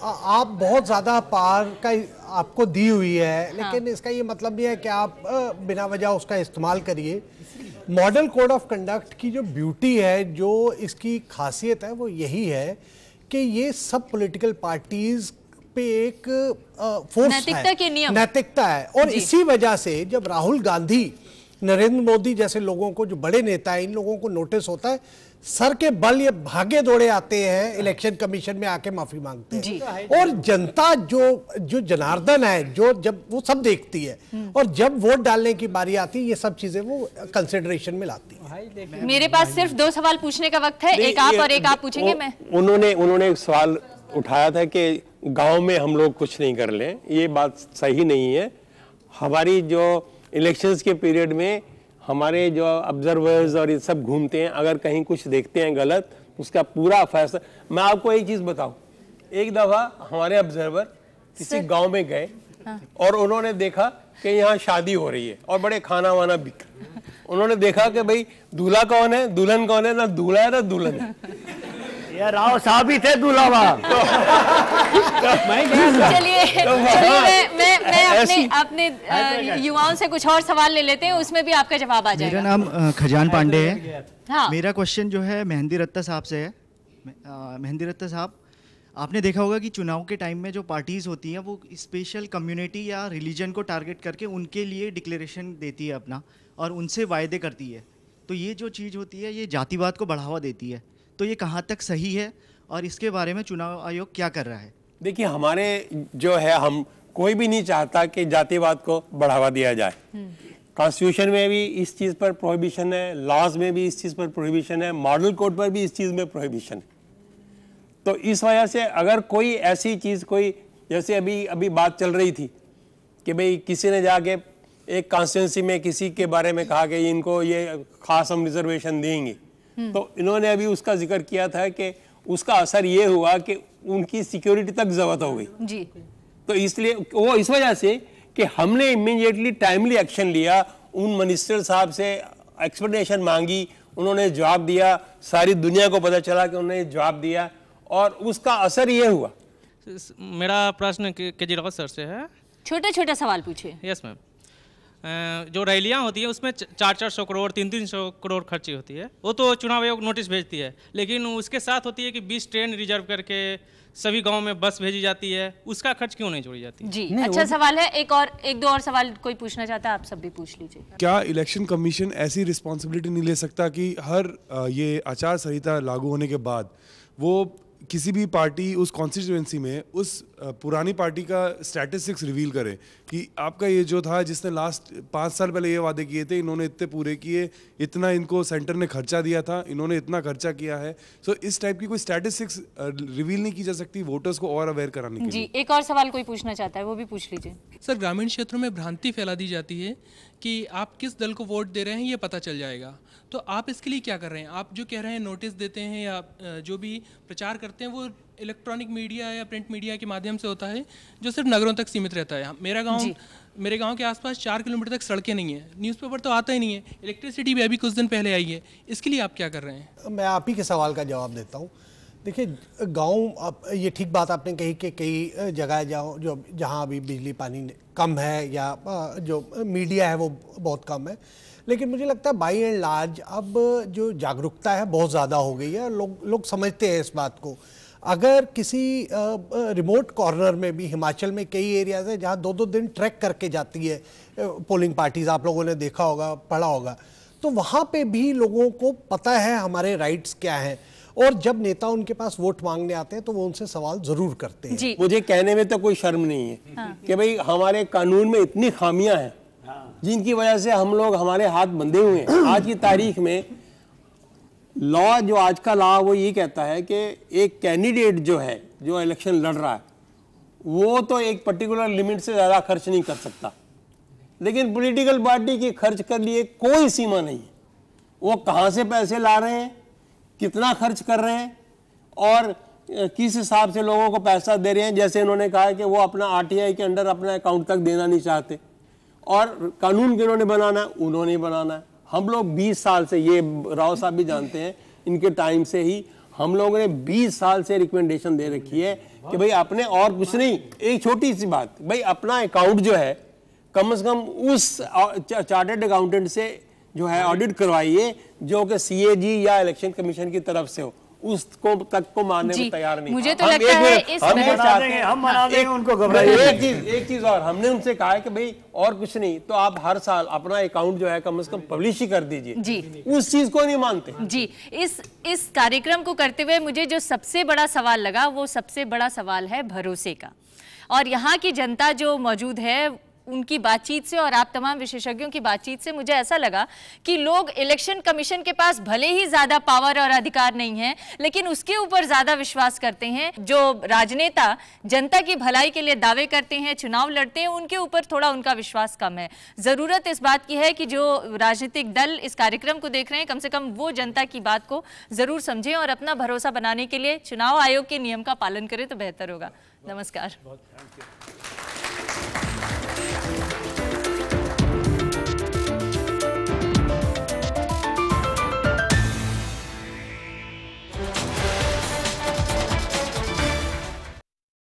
आप बहुत ज़्यादा पावर का आपको दी हुई है, लेकिन इसका ये मतलब नहीं है कि आप बिना वजह उसका इस्तेमाल करिए। मॉडल कोड ऑफ कंडक्ट की जो ब्यूटी है, जो इसकी खासियत है, वो यही है कि ये सब पॉलिटिकल पार्टीज पे एक फोर्स
नैतिकता के नियम,
नैतिकता है। और इसी वजह से जब राहुल गांधी, नरेंद्र मोदी जैसे लोगों को, जो बड़े नेता हैं, इन लोगों को नोटिस होता है, सर के बल ये भागे दौड़े आते हैं इलेक्शन कमीशन में, आके माफी मांगते हैं। और जनता जो जनार्दन है, जो जब वो सब देखती है, और जब वोट डालने की बारी आती है, ये सब चीजें वो कंसिडरेशन में लाती है।
मेरे पास सिर्फ 2 सवाल पूछने का वक्त है, एक आप और एक आप पूछेंगे। मैं
उन्होंने एक सवाल उठाया था कि गांव में हम लोग कुछ नहीं कर लें। ये बात सही नहीं है। हमारी जो इलेक्शंस के पीरियड में हमारे जो ऑब्जर्वर्स और ये सब घूमते हैं, अगर कहीं कुछ देखते हैं गलत, उसका पूरा फैसला। मैं आपको एक चीज बताऊं, एक दफा हमारे ऑब्जर्वर किसी गांव में गए और उन्होंने देखा कि यहाँ शादी हो रही है और बड़े खाना वाना बिक। उन्होंने देखा कि भाई दूल्हा कौन है, दुल्हन कौन है, ना दूल्हा है ना दुल्हन है।
ये राव साहब ही थे दूल्हा वहां।
चलिए मैं अपने युवाओं से कुछ और सवाल ले लेते हैं, उसमें भी आपका जवाब आ जाएगा।
मेरा नाम खजान पांडे है।
हाँ।
मेरा क्वेश्चन जो है मेहंदी रत्ता साहब से है। मेहंदी रत्ता साहब, आपने देखा होगा कि चुनाव के टाइम में जो पार्टीज होती हैं वो स्पेशल कम्युनिटी या रिलीजन को टारगेट करके उनके लिए डिक्लेरेशन देती है अपना, और उनसे वायदे करती है। तो ये जो चीज़ होती है, ये जातिवाद को बढ़ावा देती है। तो ये कहाँ तक सही है और इसके बारे में चुनाव आयोग क्या कर रहा है?
देखिए, हमारे जो है, हम कोई भी नहीं चाहता कि जातिवाद को बढ़ावा दिया जाए। कॉन्स्टिट्यूशन में भी इस चीज़ पर प्रोहिबिशन है, लॉज में भी इस चीज़ पर प्रोहिबिशन है, मॉडल कोड पर भी इस चीज़ में प्रोहिबिशन है। तो इस वजह से अगर कोई ऐसी चीज़, कोई जैसे अभी बात चल रही थी कि भाई किसी ने जाके एक कॉन्स्टिट्यूंसी में किसी के बारे में कहा कि इनको ये खास हम रिजर्वेशन देंगे, तो इन्होंने अभी उसका जिक्र किया था कि उसका असर ये हुआ कि उनकी सिक्योरिटी तक जब्त हो गई
जी।
तो इसलिए वो इस वजह से कि हमने इमीडिएटली टाइमली एक्शन लिया, उन मिनिस्टर साहब से एक्सप्लेनेशन मांगी, उन्होंने जवाब दिया, सारी दुनिया को पता चला कि उन्होंने जवाब दिया, और उसका असर ये हुआ।
मेरा प्रश्न केजरीवाल सर से है।
छोटा छोटा सवाल पूछिए।
Yes ma'am. जो रैलियाँ होती है उसमें 400 करोड़ 300 करोड़ खर्ची होती है, वो तो चुनाव आयोग नोटिस भेजती है, लेकिन उसके साथ होती है कि 20 ट्रेन रिजर्व करके सभी गांव में बस भेजी जाती है, उसका खर्च क्यों नहीं जोड़ी जाती?
जी, अच्छा सवाल है। एक दो और सवाल कोई पूछना चाहता है, आप सब भी पूछ लीजिए।
क्या इलेक्शन कमीशन ऐसी रिस्पॉन्सिबिलिटी नहीं ले सकता कि हर ये आचार संहिता लागू होने के बाद वो किसी भी पार्टी उस कॉन्स्टिट्यूएंसी में उस पुरानी पार्टी का स्टैटिस्टिक्स रिवील करे कि आपका ये जो था, जिसने लास्ट 5 साल पहले ये वादे किए थे, इन्होंने इतने पूरे किए, इतना इनको सेंटर ने खर्चा दिया था, इन्होंने इतना खर्चा किया है। सो इस टाइप की कोई स्टैटिस्टिक्स रिवील नहीं की जा सकती वोटर्स को और अवेयर कराने के लिए?
जी, एक और सवाल कोई पूछना चाहता है, वो भी पूछ लीजिए।
सर, ग्रामीण क्षेत्रों में भ्रांति फैला दी जाती है कि आप किस दल को वोट दे रहे हैं ये पता चल जाएगा, तो आप इसके लिए क्या कर रहे हैं? आप जो कह रहे हैं नोटिस देते हैं या जो भी प्रचार करते हैं वो इलेक्ट्रॉनिक मीडिया या प्रिंट मीडिया के माध्यम से होता है, जो सिर्फ नगरों तक सीमित रहता है। मेरे गांव के आसपास 4 किलोमीटर तक सड़कें नहीं है, न्यूज़पेपर तो आता ही नहीं है, इलेक्ट्रिसिटी भी अभी कुछ दिन पहले आई है, इसके लिए आप क्या कर रहे हैं?
मैं आप ही के सवाल का जवाब देता हूँ। देखिए, गांव, ये ठीक बात आपने कही कि कई जगह जहाँ अभी बिजली पानी कम है या जो मीडिया है वो बहुत कम है, लेकिन मुझे लगता है बाई एंड लार्ज अब जो जागरूकता है बहुत ज़्यादा हो गई है, लोग समझते हैं इस बात को। अगर किसी रिमोट कॉर्नर में भी, हिमाचल में कई एरियाज है जहाँ 2-2 दिन ट्रैक करके जाती है पोलिंग पार्टीज, आप लोगों ने देखा होगा, पढ़ा होगा, तो वहाँ पे भी लोगों को पता है हमारे राइट्स क्या हैं, और जब नेता उनके पास वोट मांगने आते हैं तो वो उनसे सवाल जरूर करते हैं।
मुझे कहने में तो कोई शर्म नहीं है कि भाई हमारे कानून में इतनी खामियां हैं जिनकी वजह से हम लोग, हमारे हाथ बंधे हुए हैं। आज की तारीख में लॉ, जो आज का लॉ, वो ये कहता है कि एक कैंडिडेट जो है, जो इलेक्शन लड़ रहा है, वो तो एक पर्टिकुलर लिमिट से ज़्यादा खर्च नहीं कर सकता, लेकिन पॉलिटिकल पार्टी की खर्च कर लिए कोई सीमा नहीं है। वो कहाँ से पैसे ला रहे हैं, कितना खर्च कर रहे हैं और किस हिसाब से लोगों को पैसा दे रहे हैं। जैसे इन्होंने कहा कि वो अपना आरटीआई के अंडर अपना अकाउंट तक देना नहीं चाहते, और कानून किन्होंने बनाना है, उन्होंने बनाना है। हम लोग 20 साल से, ये राव साहब भी जानते हैं, इनके टाइम से ही हम लोगों ने 20 साल से रिकमेंडेशन दे रखी है कि भाई अपने, और कुछ नहीं, एक छोटी सी बात, भाई अपना अकाउंट जो है कम से कम उस चार्टर्ड अकाउंटेंट से जो है ऑडिट करवाइए जो कि CAG या इलेक्शन कमीशन की तरफ से हो, उसको तक को मानने को तैयार नहीं।
मुझे तो लगता है
हम मना देंगे उनको, घबराइए।
एक चीज और हमने उनसे कहा है कि भाई और कुछ नहीं तो आप हर साल अपना अकाउंट जो है कम से कम पब्लिश ही कर दीजिए जी। उस चीज को नहीं मानते
जी। इस कार्यक्रम को करते हुए मुझे जो सबसे बड़ा सवाल लगा, वो सबसे बड़ा सवाल है भरोसे का। और यहाँ की जनता जो मौजूद है उनकी बातचीत से और आप तमाम विशेषज्ञों की बातचीत से मुझे ऐसा लगा कि लोग इलेक्शन कमीशन के पास भले ही ज्यादा पावर और अधिकार नहीं है, लेकिन उसके ऊपर ज्यादा विश्वास करते हैं। जो राजनेता जनता की भलाई के लिए दावे करते हैं, चुनाव लड़ते हैं, उनके ऊपर थोड़ा उनका विश्वास कम है। जरूरत इस बात की है कि जो राजनीतिक दल इस कार्यक्रम को देख रहे हैं, कम से कम वो जनता की बात को जरूर समझें और अपना भरोसा बनाने के लिए चुनाव आयोग के नियम का पालन करें तो बेहतर होगा। नमस्कार।